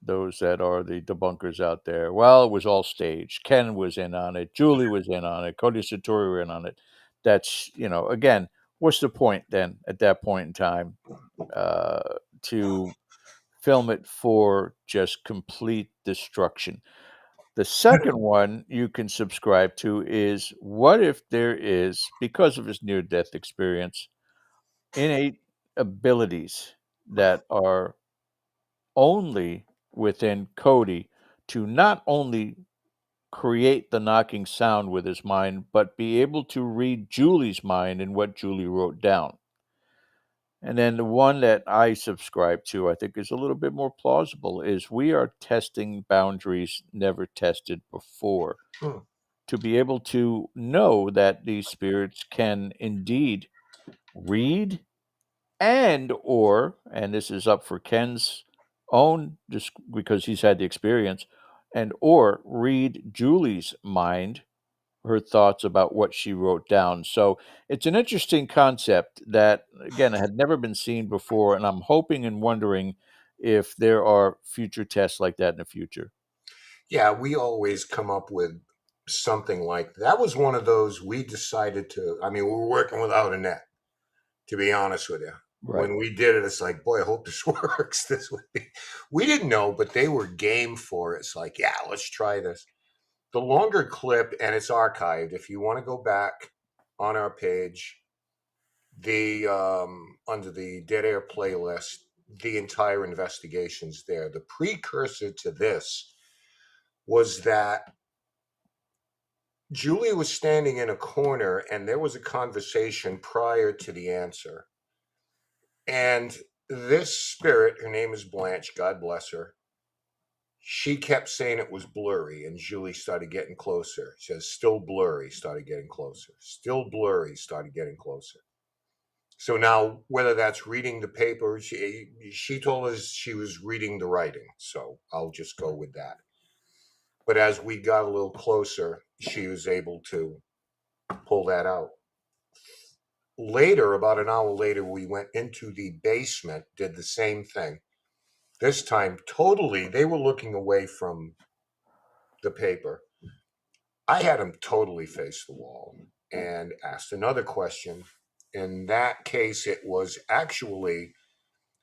those that are the debunkers out there, well, it was all staged. Ken was in on it. Julie was in on it. Cody Satori were in on it. That's, again, what's the point then at that point in time to film it for just complete destruction? The second one you can subscribe to is, what if there is, because of his near death experience, innate abilities that are only within Cody to not only create the knocking sound with his mind, but be able to read Julie's mind and what Julie wrote down. And then the one that I subscribe to, I think is a little bit more plausible, is we are testing boundaries never tested before. To be able to know that these spirits can indeed read and this is up for Ken's own, just because he's had the experience, and or read Julie's mind, her thoughts about what she wrote down. So it's an interesting concept that, again, had never been seen before, and I'm hoping and wondering if there are future tests like that in the future. Yeah, we always come up with something like that. Was one of those we decided to. I mean, we were working without a net, to be honest with you. Right. When we did it, it's like, boy, I hope this works. This would be. We didn't know, but they were game for it. It's like, yeah, let's try this. the longer clip, and it's archived. If you want to go back on our page, the under the Dead Air playlist, the entire investigation's there. The precursor to this was that Julie was standing in a corner and there was a conversation prior to the answer. And this spirit, her name is Blanche, God bless her, she kept saying it was blurry, and Julie started getting closer. She says, still blurry, started getting closer. Still blurry, started getting closer. So now, whether that's reading the paper, she told us she was reading the writing. So I'll just go with that. But as we got a little closer, she was able to pull that out. Later, about an hour later, we went into the basement, did the same thing. This time, totally, they were looking away from the paper. I had them totally face the wall and asked another question. In that case, it was actually,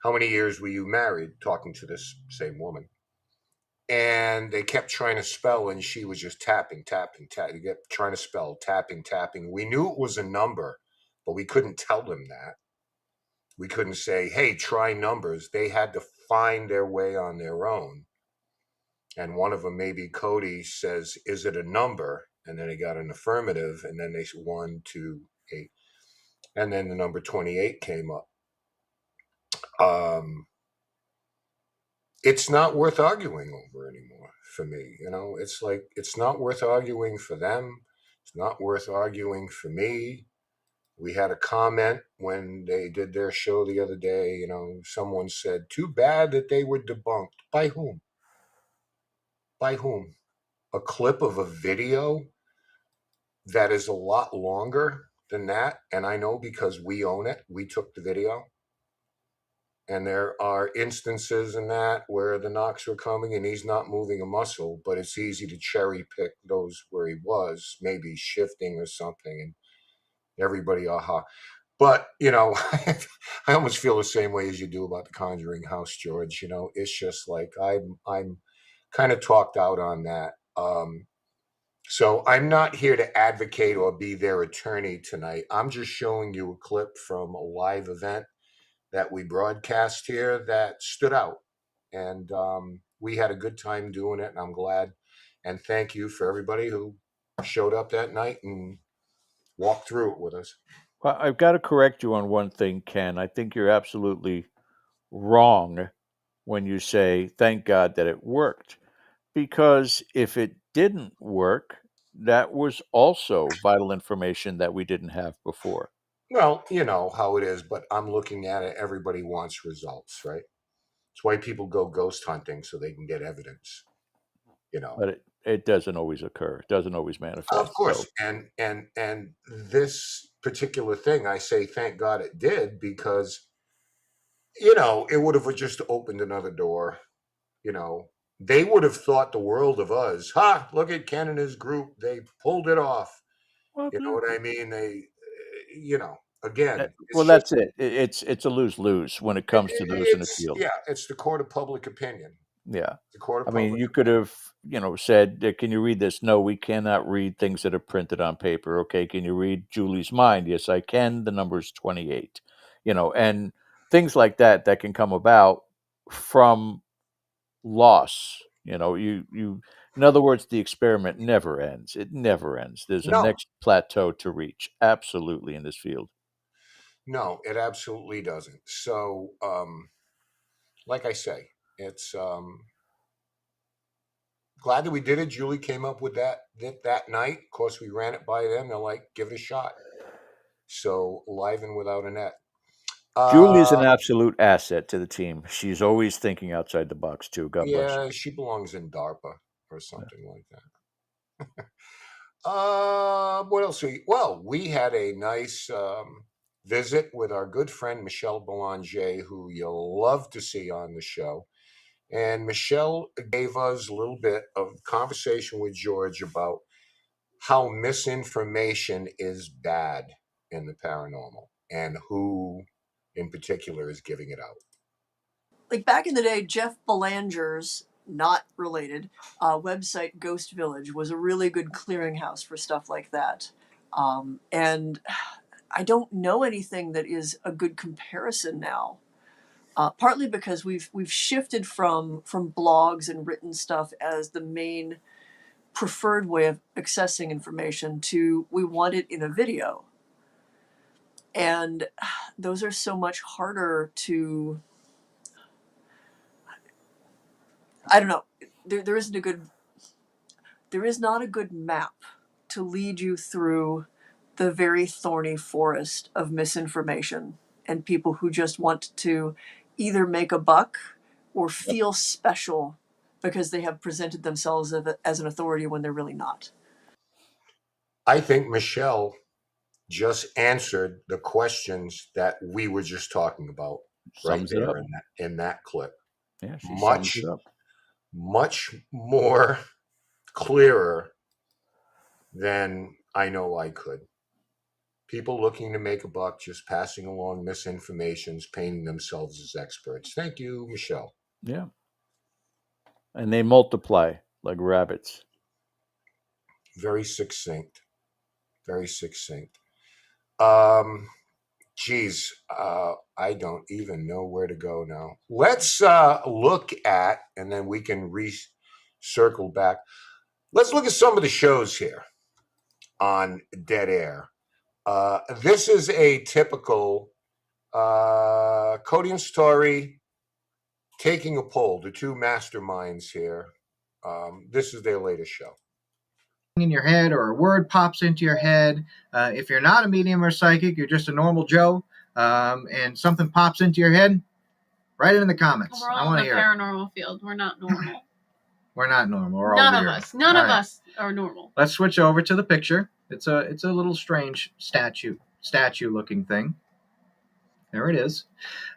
how many years were you married? Talking to this same woman. And they kept trying to spell, and she was just tapping. They kept trying to spell, tapping. We knew it was a number, but we couldn't tell them that. We couldn't say, hey, try numbers. They had to find their way on their own. And one of them, maybe Cody, says, is it a number? And then he got an affirmative, and then they said 1, 2, 8. And then the number 28 came up. It's not worth arguing over anymore for me. You know, it's like, it's not worth arguing for them. It's not worth arguing for me. We had a comment when they did their show the other day. You know, someone said, too bad that they were debunked. By whom? By whom? A clip of a video that is a lot longer than that. And I know because we own it, we took the video. And there are instances in that where the knocks were coming and he's not moving a muscle, but it's easy to cherry pick those where he was, maybe shifting or something, and everybody, aha. But, you know, I almost feel the same way as you do about the Conjuring House, George. You know, it's just like I'm kind of talked out on that. So I'm not here to advocate or be their attorney tonight. I'm just showing you a clip from a live event that we broadcast here that stood out. And we had a good time doing it, and I'm glad. And thank you for everybody who showed up that night and walked through it with us. Well, I've got to correct you on one thing, Ken. I think you're absolutely wrong when you say, thank God that it worked. Because if it didn't work, that was also vital information that we didn't have before. Well, you know how it is, but I'm looking at it. Everybody wants results, right? It's why people go ghost hunting, so they can get evidence, you know. But it doesn't always occur. It doesn't always manifest. Of course. So. And this particular thing, I say thank God it did, because, you know, it would have just opened another door. You know, they would have thought the world of us. Ha, look at Ken and his group. They pulled it off. Well, You know what I mean? They, you know, again, well, that's it. It's a lose-lose when it comes to those in the it's, field. yeah, it's the court of public opinion. Yeah. The court of I mean, public you could have, you know, said, can you read this? No, we cannot read things that are printed on paper. Okay. Can you read Julie's mind? Yes, I can. The number is 28, you know, and things like that can come about from loss. You know, in other words, the experiment never ends. It never ends. There's a No. next plateau to reach. Absolutely, in this field. No, it absolutely doesn't. So, like I say, it's glad that we did it. Julie came up with that night. Of course, we ran it by them. They're like, give it a shot. So, live and without a net. Julie's an absolute asset to the team. She's always thinking outside the box too. God bless her. Yeah, she belongs in DARPA or something like that. What else? We had a nice visit with our good friend Michelle Belanger, who you'll love to see on the show. And Michelle gave us a little bit of conversation with George about how misinformation is bad in the paranormal and who in particular is giving it out. Like back in the day, Jeff Belanger's not related, website Ghost Village was a really good clearinghouse for stuff like that. And I don't know anything that is a good comparison now. Partly because we've shifted from blogs and written stuff as the main preferred way of accessing information to we want it in a video. And those are so much harder to, I don't know, there is not a good map to lead you through the very thorny forest of misinformation and people who just want to either make a buck or feel special because they have presented themselves as an authority when they're really not. I think Michelle just answered the questions that we were just talking about right Sums it there up. in that clip. Yeah, she sums it up. Much more clearer than I know I could. People looking to make a buck, just passing along misinformations, painting themselves as experts. Thank you, Michelle. Yeah. And they multiply like rabbits. Very succinct. Very succinct. Geez, I don't even know where to go now. Let's look at, and then we can circle back. Let's look at some of the shows here on Dead Air. This is a typical Cody and Story taking a poll, the two masterminds here. This is their latest show. In your head, or a word pops into your head. If you're not a medium or psychic, you're just a normal Joe, and something pops into your head, write it in the comments. We're I all want in to the hear it. paranormal field. We're not normal. We're not normal. We're all None of weird. us. None All of right. us are normal. Let's switch over to the picture. It's a little strange statue looking thing. There it is.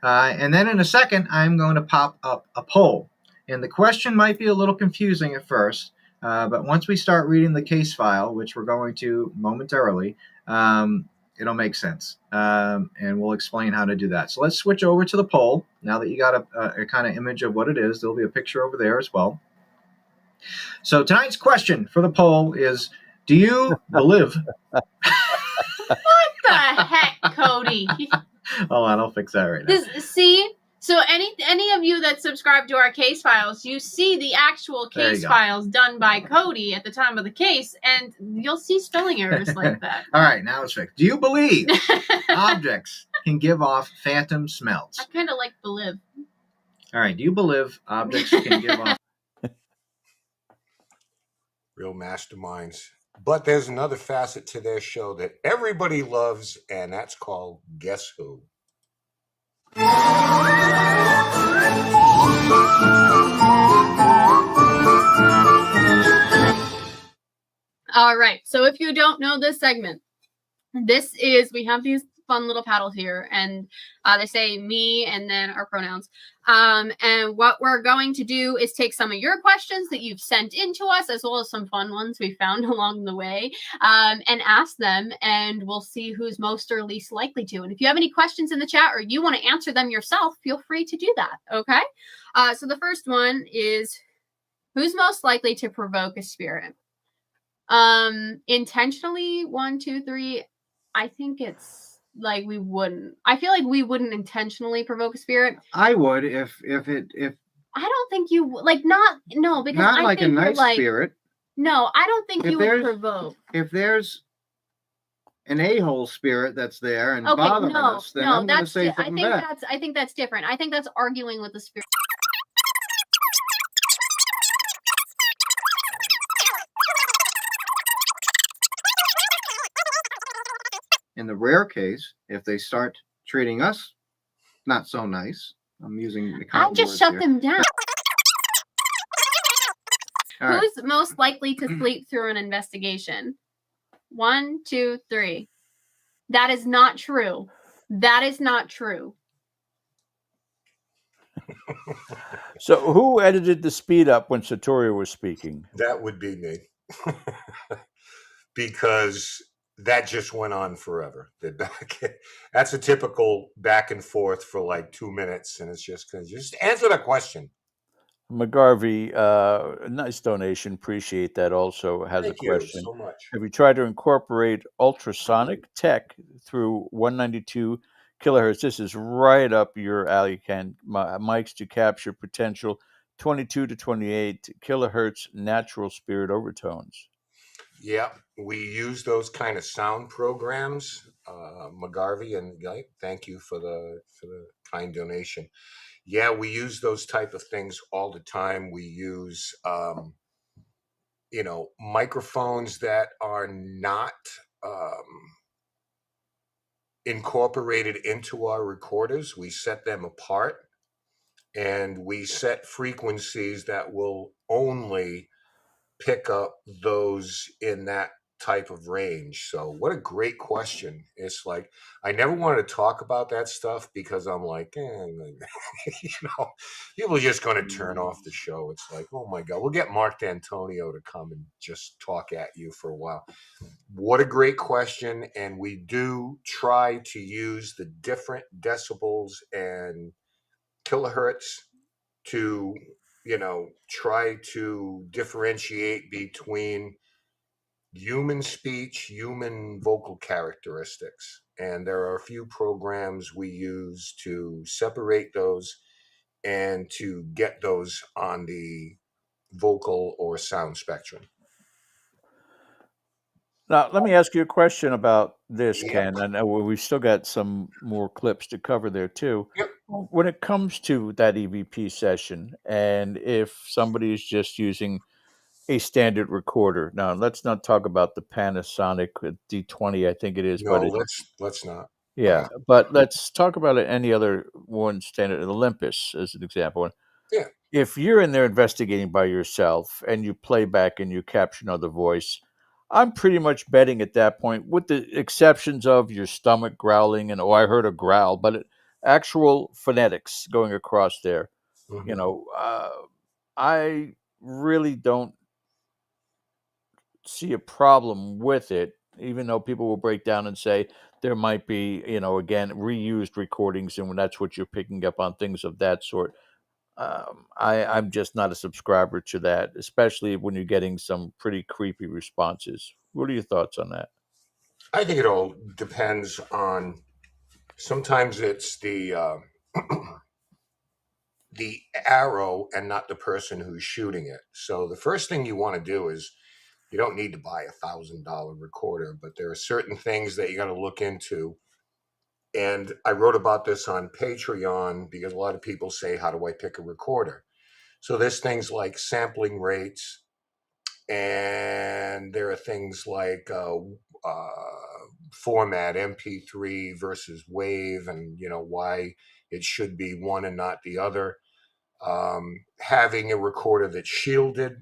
And then in a second, I'm going to pop up a poll. And the question might be a little confusing at first, but once we start reading the case file, which we're going to momentarily, it'll make sense. And we'll explain how to do that. So let's switch over to the poll. Now that you got a kind of image of what it is, there'll be a picture over there as well. So tonight's question for the poll is, do you believe? What the heck, Cody? Hold on, I'll fix that right now. See? So any of you that subscribe to our case files, you see the actual case files done by Cody at the time of the case, and you'll see spelling errors like that. All right, now it's fixed. Do you believe objects can give off phantom smells? I kind of like believe. All right, do you believe objects can give off? Real masterminds. But there's another facet to their show that everybody loves, and that's called Guess Who? All right. So if you don't know this segment, we have these fun little paddles here, and they say me and then our pronouns. And what we're going to do is take some of your questions that you've sent in to us, as well as some fun ones we found along the way, and ask them, and we'll see who's most or least likely to. And if you have any questions in the chat or you want to answer them yourself, feel free to do that. Okay. So the first one is, who's most likely to provoke a spirit? Intentionally, 1, 2, 3. I think it's like we wouldn't. I feel like we wouldn't intentionally provoke a spirit. I would if I don't think you like because not I like think a nice like, spirit. No, I don't think If you would there's- provoke. If there's an a-hole spirit that's there and Okay, bothering no, us, then no, I'm going to that's say I something think back. I think that's different. I think that's arguing with the spirit. In the rare case, if they start treating us not so nice, I'm using the I kind just words shut here. them down. All right. Who's most likely to sleep through an investigation? 1, 2, 3. That is not true. That is not true. So who edited the speed up when Satori was speaking? That would be me. Because that just went on forever. That's a typical back and forth for like 2 minutes, and it's just answer that question. McGarvey, nice donation. Appreciate that. Also has a Thank you question. so much. Have you tried to incorporate ultrasonic tech through 192 kilohertz? This is right up your alley, Ken. Mics to capture potential 22 to 28 kilohertz natural spirit overtones. Yeah, we use those kind of sound programs, McGarvey, and thank you for the kind donation. Yeah, we use those type of things all the time. We use microphones that are not incorporated into our recorders. We set them apart, and we set frequencies that will only pick up those in that type of range. So what a great question. It's like I never wanted to talk about that stuff because I'm like, people are just going to turn off the show. It's like, oh my God, we'll get Mark D'Antonio to come and just talk at you for a while. What a great question. And we do try to use the different decibels and kilohertz to try to differentiate between human speech, human vocal characteristics. And there are a few programs we use to separate those and to get those on the vocal or sound spectrum. Now, let me ask you a question about this, Yep. Ken. I know we've still got some more clips to cover there too. Yep. When it comes to that EVP session, and if somebody is just using a standard recorder, now let's not talk about the Panasonic D20, I think it is, No, but it, let's not. yeah, but let's talk about any other one standard, Olympus as an example. Yeah. If you're in there investigating by yourself and you play back and you capture another voice, I'm pretty much betting at that point, with the exceptions of your stomach growling and oh, I heard a growl, but actual phonetics going across there, you Mhm. know, I really don't see a problem with it, even though people will break down and say there might be, again, reused recordings, and when that's what you're picking up on, things of that sort. I'm just not a subscriber to that, especially when you're getting some pretty creepy responses. What are your thoughts on that? I think it all depends on. Sometimes it's the arrow and not the person who's shooting it. So the first thing you want to do is you don't need to buy $1,000 recorder, but there are certain things that you got to look into. And I wrote about this on Patreon because a lot of people say, how do I pick a recorder? So there's things like sampling rates, and there are things like format MP3 versus wave, and why it should be one and not the other. Having a recorder that's shielded,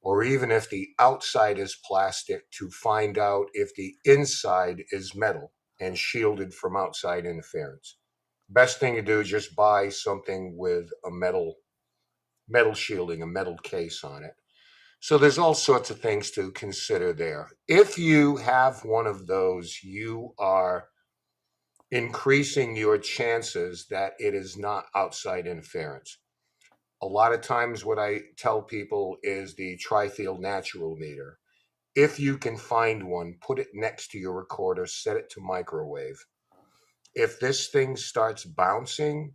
or even if the outside is plastic, to find out if the inside is metal and shielded from outside interference. Best thing to do is just buy something with a metal shielding, a metal case on it. So there's all sorts of things to consider there. If you have one of those, you are increasing your chances that it is not outside interference. A lot of times what I tell people is the tri-field natural meter. If you can find one, put it next to your recorder, set it to microwave. If this thing starts bouncing,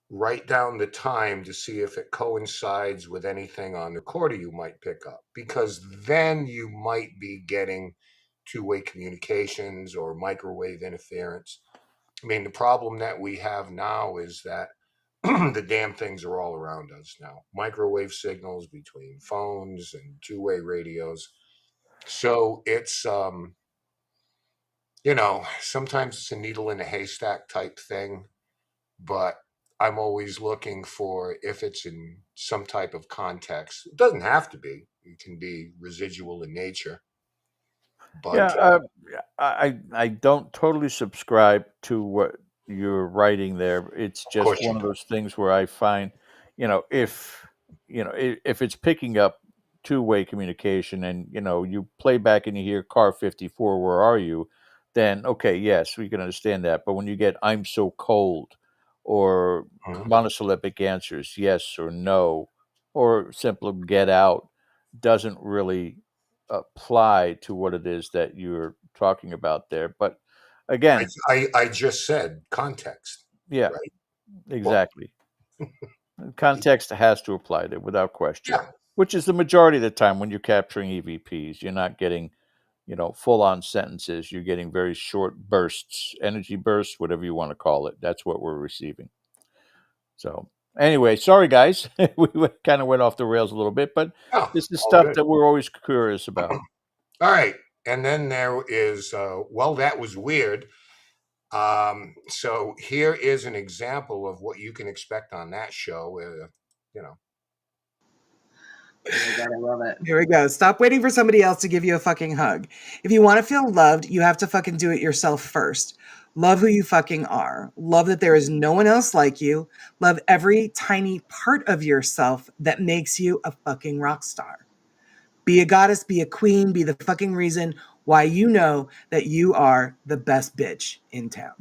write down the time to see if it coincides with anything on the recorder you might pick up, because then you might be getting two-way communications or microwave interference. I mean, the problem that we have now is that the damn things are all around us now. Microwave signals between phones and two-way radios. So it's sometimes it's a needle in a haystack type thing, but I'm always looking for if it's in some type of context. It doesn't have to be. It can be residual in nature. Yeah, But I don't totally subscribe to what you're writing there. It's of just course you one of don't. those things where I find, if if it's picking up two-way communication, and you play back and you hear car 54, where are you? Then okay, yes, we can understand that. But when you get I'm so cold, or Mhm. monosyllabic answers, yes or no, or simple get out doesn't really apply to what it is that you're talking about there. But again, I just said context, yeah, right? exactly. Context has to apply there without question, Yeah. which is the majority of the time when you're capturing EVPs. You're not getting, full on sentences. You're getting very short bursts, energy bursts, whatever you want to call it. That's what we're receiving. So, anyway, sorry guys, we kind of went off the rails a little bit, but Oh, this is all stuff good. that we're always curious about. All right. And then there is, well, that was weird. So here is an example of what you can expect on that show. You know, Oh my God, I love it. Here we go. Stop waiting for somebody else to give you a fucking hug. If you want to feel loved, you have to fucking do it yourself first. Love who you fucking are. Love that there is no one else like you. Love every tiny part of yourself that makes you a fucking rock star. Be a goddess, be a queen, be the fucking reason why you know that you are the best bitch in town.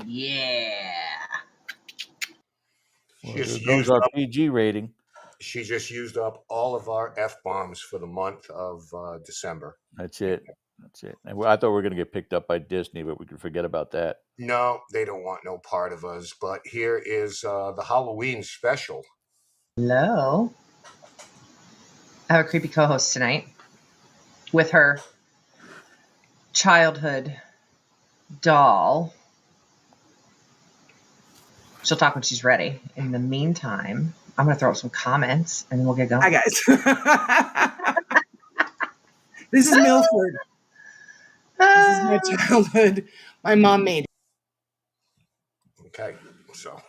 Yeah. she Well, there just goes used our up. PG rating. She just used up all of our F-bombs for the month of December. That's it. That's it. And I thought we were going to get picked up by Disney, but we can forget about that. No, they don't want no part of us. But here is the Halloween special. Hello. I have a creepy co-host tonight with her childhood doll. She'll talk when she's ready. In the meantime, I'm going to throw up some comments and then we'll get going. Hi, guys. This is Milford. This is my childhood. My mom made. Okay, so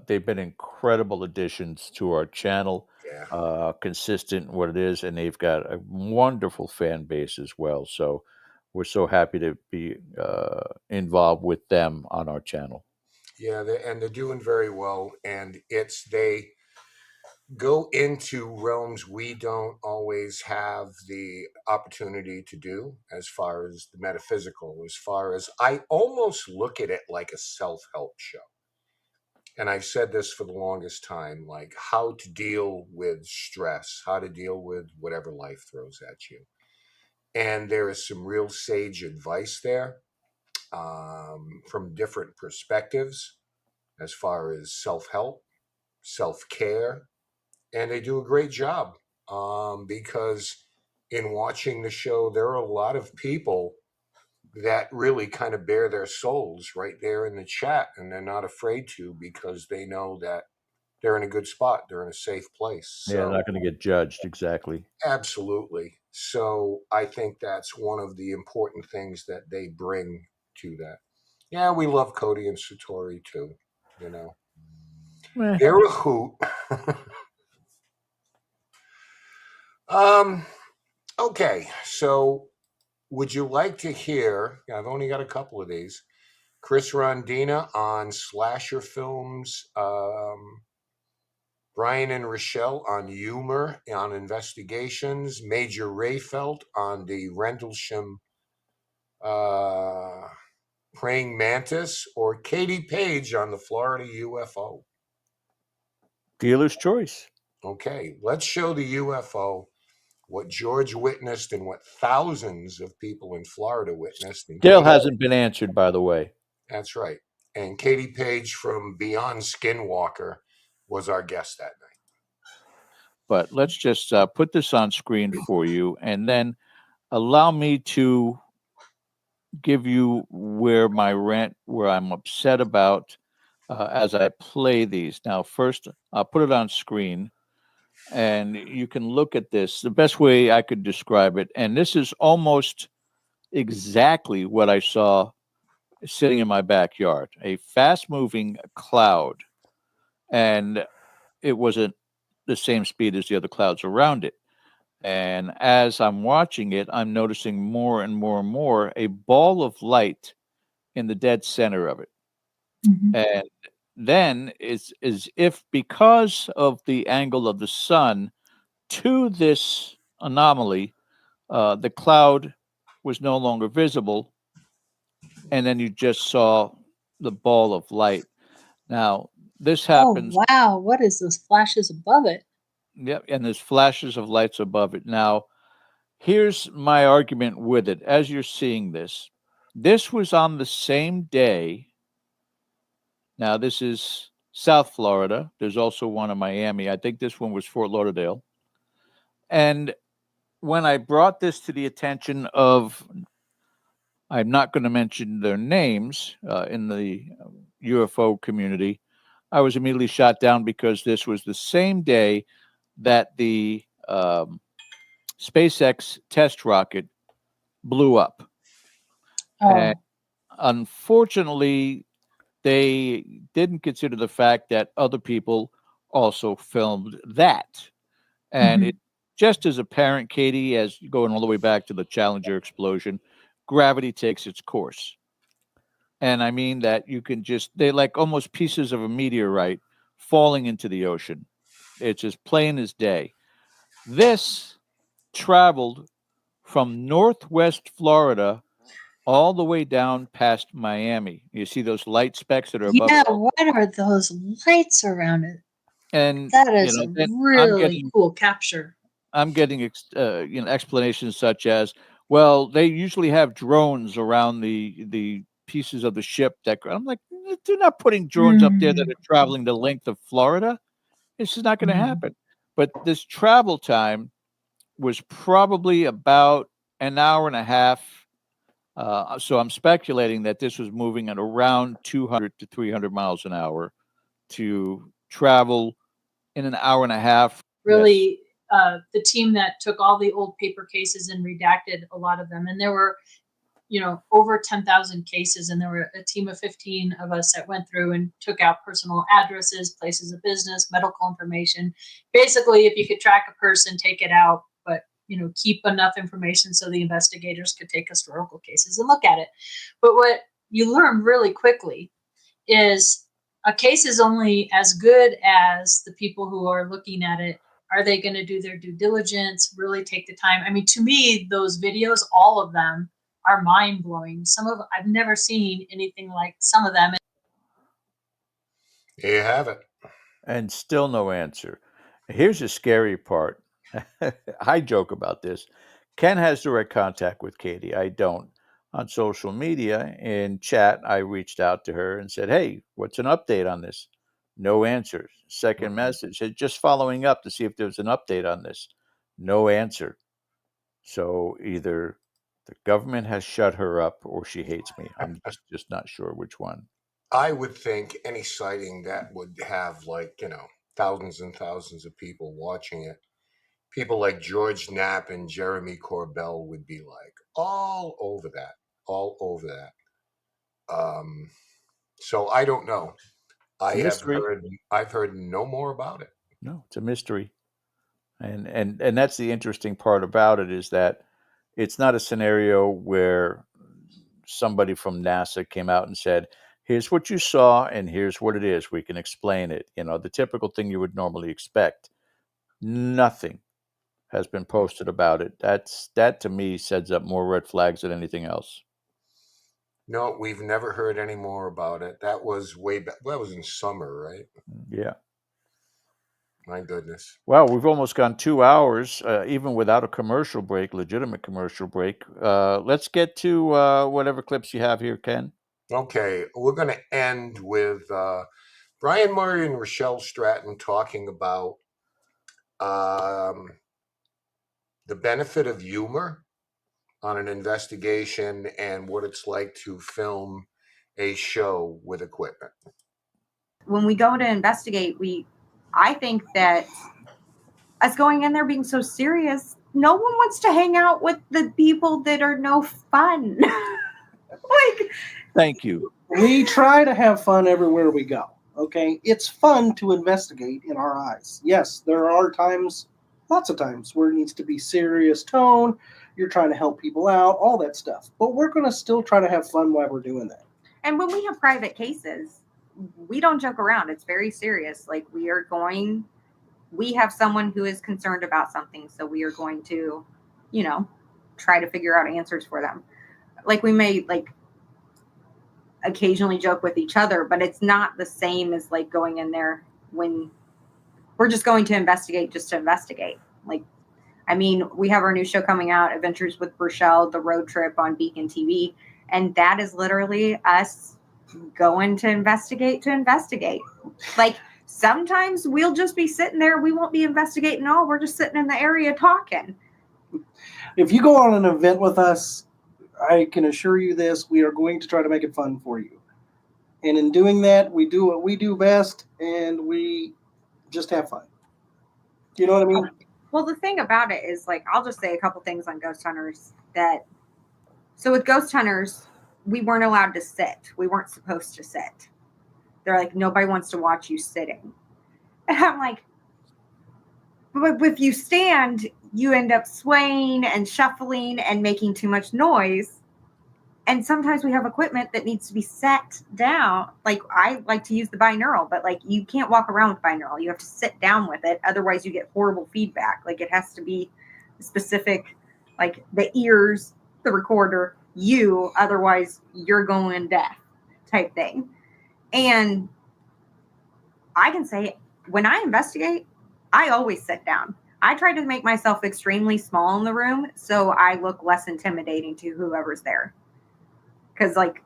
They've been incredible additions to our channel. Yeah. Consistent in what it is, and they've got a wonderful fan base as well. So we're so happy to be involved with them on our channel. Yeah, they're doing very well, and they go into realms we don't always have the opportunity to do, as far as the metaphysical. As far as I almost look at it like a self-help show, and I've said this for the longest time, like how to deal with stress, how to deal with whatever life throws at you. And there is some real sage advice there, from different perspectives, as far as self-help, self-care, and they do a great job, because in watching the show, there are a lot of people that really kind of bare their souls right there in the chat, and they're not afraid to, because they know that they're in a good spot, they're in a safe place. Yeah, they're So not going to get judged. Exactly. absolutely. So I think that's one of the important things that they bring to that. Yeah, we love Cody and Satori too, you know. Eh. They're a hoot. Okay, so would you like to hear? I've only got a couple of these. Chris Rondina on slasher films. Brian and Rochelle on humor, on investigations. Major Rayfelt on the Rendlesham praying mantis, or Katie Page on the Florida UFO. Dealer's choice. Okay, let's show the UFO, what George witnessed and what thousands of people in Florida witnessed. And Still hasn't been answered, by the way. That's right. And Katie Page from Beyond Skinwalker was our guest that night. But let's just put this on screen for you, and then allow me to give you where I'm upset about as I play these. Now, first, I'll put it on screen, and you can look at this. The best way I could describe it, and this is almost exactly what I saw sitting in my backyard, a fast-moving cloud, and it wasn't the same speed as the other clouds around it. And as I'm watching it, I'm noticing more and more and more a ball of light in the dead center of it. And then it's as if, because of the angle of the sun to this anomaly, the cloud was no longer visible. And then you just saw the ball of light. Now, this Oh, happens. wow. What is those flashes above it? Yep, and there's flashes of lights above it. Now, here's my argument with it. As you're seeing this, this was on the same day. Now, this is South Florida. There's also one in Miami. I think this one was Fort Lauderdale. And when I brought this to the attention of, I'm not going to mention their names in the UFO community, I was immediately shot down because this was the same day that the SpaceX test rocket blew up. And unfortunately, they didn't consider the fact that other people also filmed that. And Mhm. it just as apparent, Katie, as going all the way back to the Challenger explosion, gravity takes its course. And I mean that you can just, they're like almost pieces of a meteorite falling into the ocean. It's as plain as day. This traveled from Northwest Florida all the way down past Miami. You see those light specks that are above Yeah, it all? what are those lights around it? And, That you is know, a then really cool capture. I'm getting explanations such as, well, they usually have drones around the pieces of the ship that I'm like, they're not putting drones up there that are traveling the length of Florida. This is not going to happen. But this travel time was probably about an hour and a half. So I'm speculating that this was moving at around 200 to 300 miles an hour to travel in an hour and a half. Yes. Really, the team that took all the old paper cases and redacted a lot of them. And there were, over 10,000 cases. And there were a team of 15 of us that went through and took out personal addresses, places of business, medical information. Basically, if you could track a person, take it out, but keep enough information so the investigators could take historical cases and look at it. But what you learn really quickly is a case is only as good as the people who are looking at it. Are they going to do their due diligence, really take the time? I mean, to me, those videos, all of them are mind blowing. I've never seen anything like some of them. There you have it. And still no answer. Here's the scary part. I joke about this. Ken has direct contact with Katie. I don't. On social media, in chat, I reached out to her and said, hey, what's an update on this? No answer. Second message, said, just following up to see if there was an update on this. No answer. So either the government has shut her up or she hates me. I'm just not sure which one. I would think any sighting that would have thousands and thousands of people watching it, people like George Knapp and Jeremy Corbell would be like all over that. So I don't know. It's a mystery. I've heard no more about it. No, it's a mystery. And that's the interesting part about it is that it's not a scenario where somebody from NASA came out and said, here's what you saw and here's what it is. We can explain it. The typical thing you would normally expect. Nothing has been posted about it. That to me sets up more red flags than anything else. No, we've never heard any more about it. That was way back. That was in summer, right? Yeah. My goodness. Well, we've almost gone 2 hours, even without a commercial break, legitimate commercial break. Let's get to whatever clips you have here, Ken. Okay, we're going to end with Brian Murray and Rochelle Stratton talking about the benefit of humor on an investigation and what it's like to film a show with equipment. When we go to investigate, I think that us going in there being so serious, no one wants to hang out with the people that are no fun. Thank you. We try to have fun everywhere we go. Okay, it's fun to investigate in our eyes. Yes, there are times, lots of times, where it needs to be serious tone. You're trying to help people out, all that stuff. But we're going to still try to have fun while we're doing that. And when we have private cases, we don't joke around. It's very serious. Like we have someone who is concerned about something, so we are going to, try to figure out answers for them. Like we may occasionally joke with each other, but it's not the same as like going in there when we're just going to investigate just to investigate. Like, I mean, we have our new show coming out, Adventures with Rochelle, the road trip on Beacon TV. And that is literally us going to investigate. Like, sometimes we'll just be sitting there. We won't be investigating all. We're just sitting in the area talking. If you go on an event with us, I can assure you this, we are going to try to make it fun for you. And in doing that, we do what we do best, and we just have fun. You know what I mean? Well, the thing about it is, like, I'll just say a couple things on Ghost Hunters so with Ghost Hunters, we weren't allowed to sit. We weren't supposed to sit. They're like, nobody wants to watch you sitting. And I'm like, but if you stand, you end up swaying and shuffling and making too much noise. And sometimes we have equipment that needs to be set down. Like, I like to use the binaural, but like, you can't walk around with binaural. You have to sit down with it. Otherwise you get horrible feedback. Like, it has to be specific, like the ears, the recorder, otherwise you're going deaf type thing. And I can say, when I investigate, I always sit down. I try to make myself extremely small in the room so I look less intimidating to whoever's there. Because, like,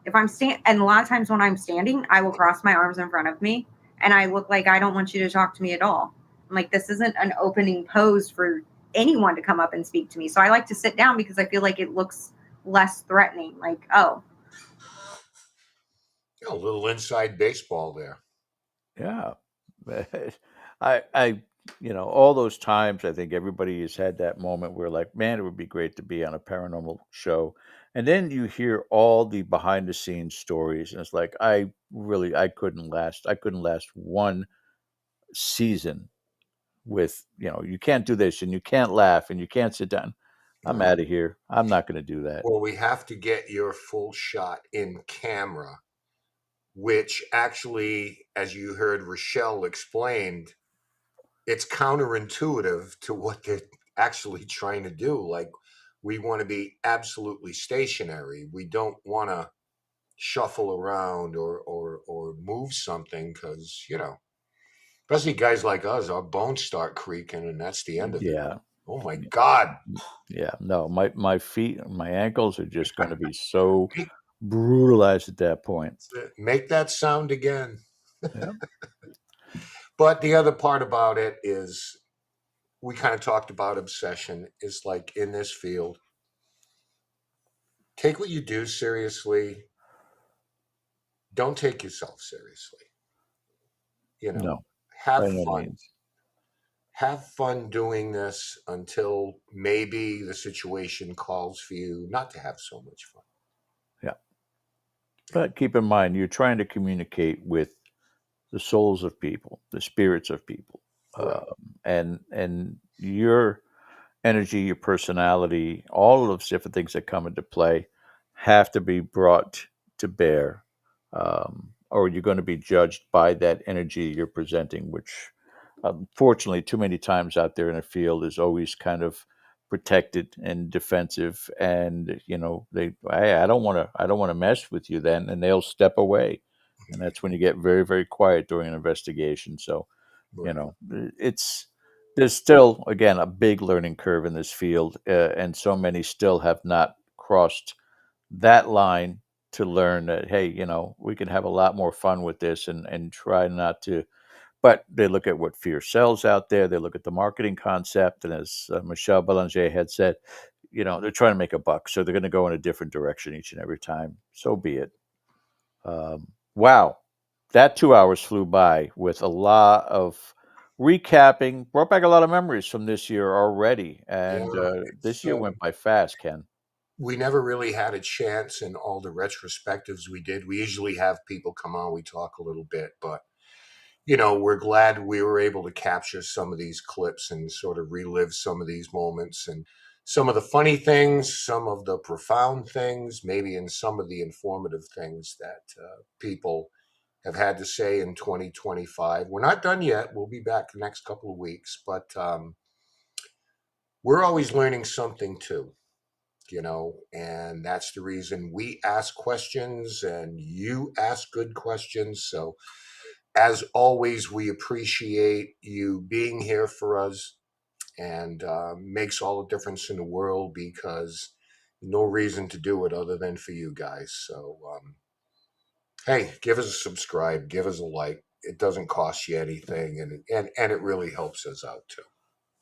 if I'm and a lot of times when I'm standing, I will cross my arms in front of me and I look like I don't want you to talk to me at all. I'm like, this isn't an opening pose for anyone to come up and speak to me. So I like to sit down because I feel like it looks less threatening. Like, oh. A little inside baseball there. Yeah. I all those times, I think everybody has had that moment where, like, man, it would be great to be on a paranormal show. And then you hear all the behind the scenes stories, and it's like, I couldn't last one season with, you can't do this and you can't laugh and you can't sit down. I'm out of here. I'm not going to do that. Well, we have to get your full shot in camera, which actually, as you heard Rochelle explained, it's counterintuitive to what they're actually trying to do. Like, we want to be absolutely stationary. We don't want to shuffle around or move something because, especially guys like us, our bones start creaking and that's the end of it. Yeah. Oh my God. Yeah. No, my feet, my ankles are just going to be so brutalized at that point. Make that sound again. Yeah. But the other part about it is, we kind of talked about obsession, is like, in this field, take what you do seriously. Don't take yourself seriously. No, have by no fun. means. Have fun doing this until maybe the situation calls for you not to have so much fun. Yeah. But keep in mind, you're trying to communicate with the souls of people, the spirits of people, Right. and your energy, your personality, all of those different things that come into play have to be brought to bear, or you're going to be judged by that energy you're presenting, which, unfortunately, too many times out there in the field is always kind of protected and defensive, and I don't want to mess with you then, and they'll step away, and that's when you get very, very quiet during an investigation. So, Right. it's there's still, again, a big learning curve in this field, and so many still have not crossed that line to learn that, hey, we can have a lot more fun with this, and try not to. But they look at what fear sells out there. They look at the marketing concept, and as Michelle Belanger had said, they're trying to make a buck, so they're going to go in a different direction each and every time. So be it. Wow, that 2 hours flew by with a lot of recapping. Brought back a lot of memories from this year already, and this year went by fast, Ken. We never really had a chance in all the retrospectives we did. We usually have people come on, we talk a little bit, but we're glad we were able to capture some of these clips and sort of relive some of these moments, and some of the funny things, some of the profound things, maybe in some of the informative things that people have had to say in 2025. We're not done yet. We'll be back the next couple of weeks, but we're always learning something too. and that's the reason we ask questions and you ask good questions. So as always, we appreciate you being here for us, and makes all the difference in the world, because no reason to do it other than for you guys. So hey, give us a subscribe, give us a like. It doesn't cost you anything, and it really helps us out too.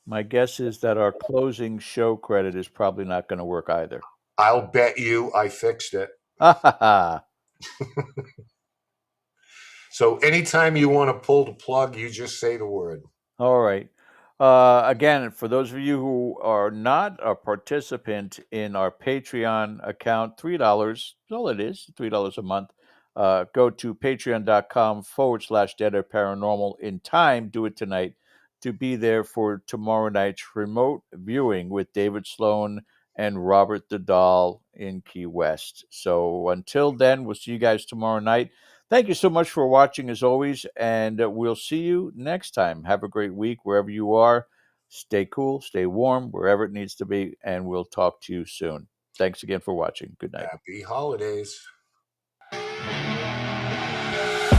My guess is that our closing show credit is probably not going to work either. I'll bet you I fixed it. So anytime you want to pull the plug, you just say the word. All right. Again, for those of you who are not a participant in our Patreon account, $3 is all it is, $3 a month. Go to patreon.com/Dead Air Paranormal in time. Do it tonight to be there for tomorrow night's remote viewing with David Sloan and Robert the Doll in Key West. So until then, we'll see you guys tomorrow night. Thank you so much for watching as always, and we'll see you next time. Have a great week wherever you are. Stay cool, stay warm, wherever it needs to be, and we'll talk to you soon. Thanks again for watching. Good night. Happy holidays.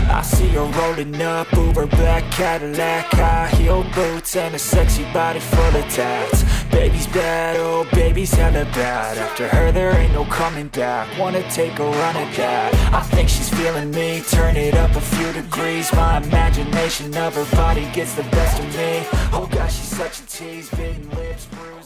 I see her rolling up, Uber black Cadillac, high heel boots and a sexy body full of tats. Baby's bad, oh baby's hella bad. After her there ain't no coming back. Wanna take a run at that. I think she's feeling me, turn it up a few degrees. My imagination of her body gets the best of me. Oh gosh, she's such a tease, bitten lips, bruised.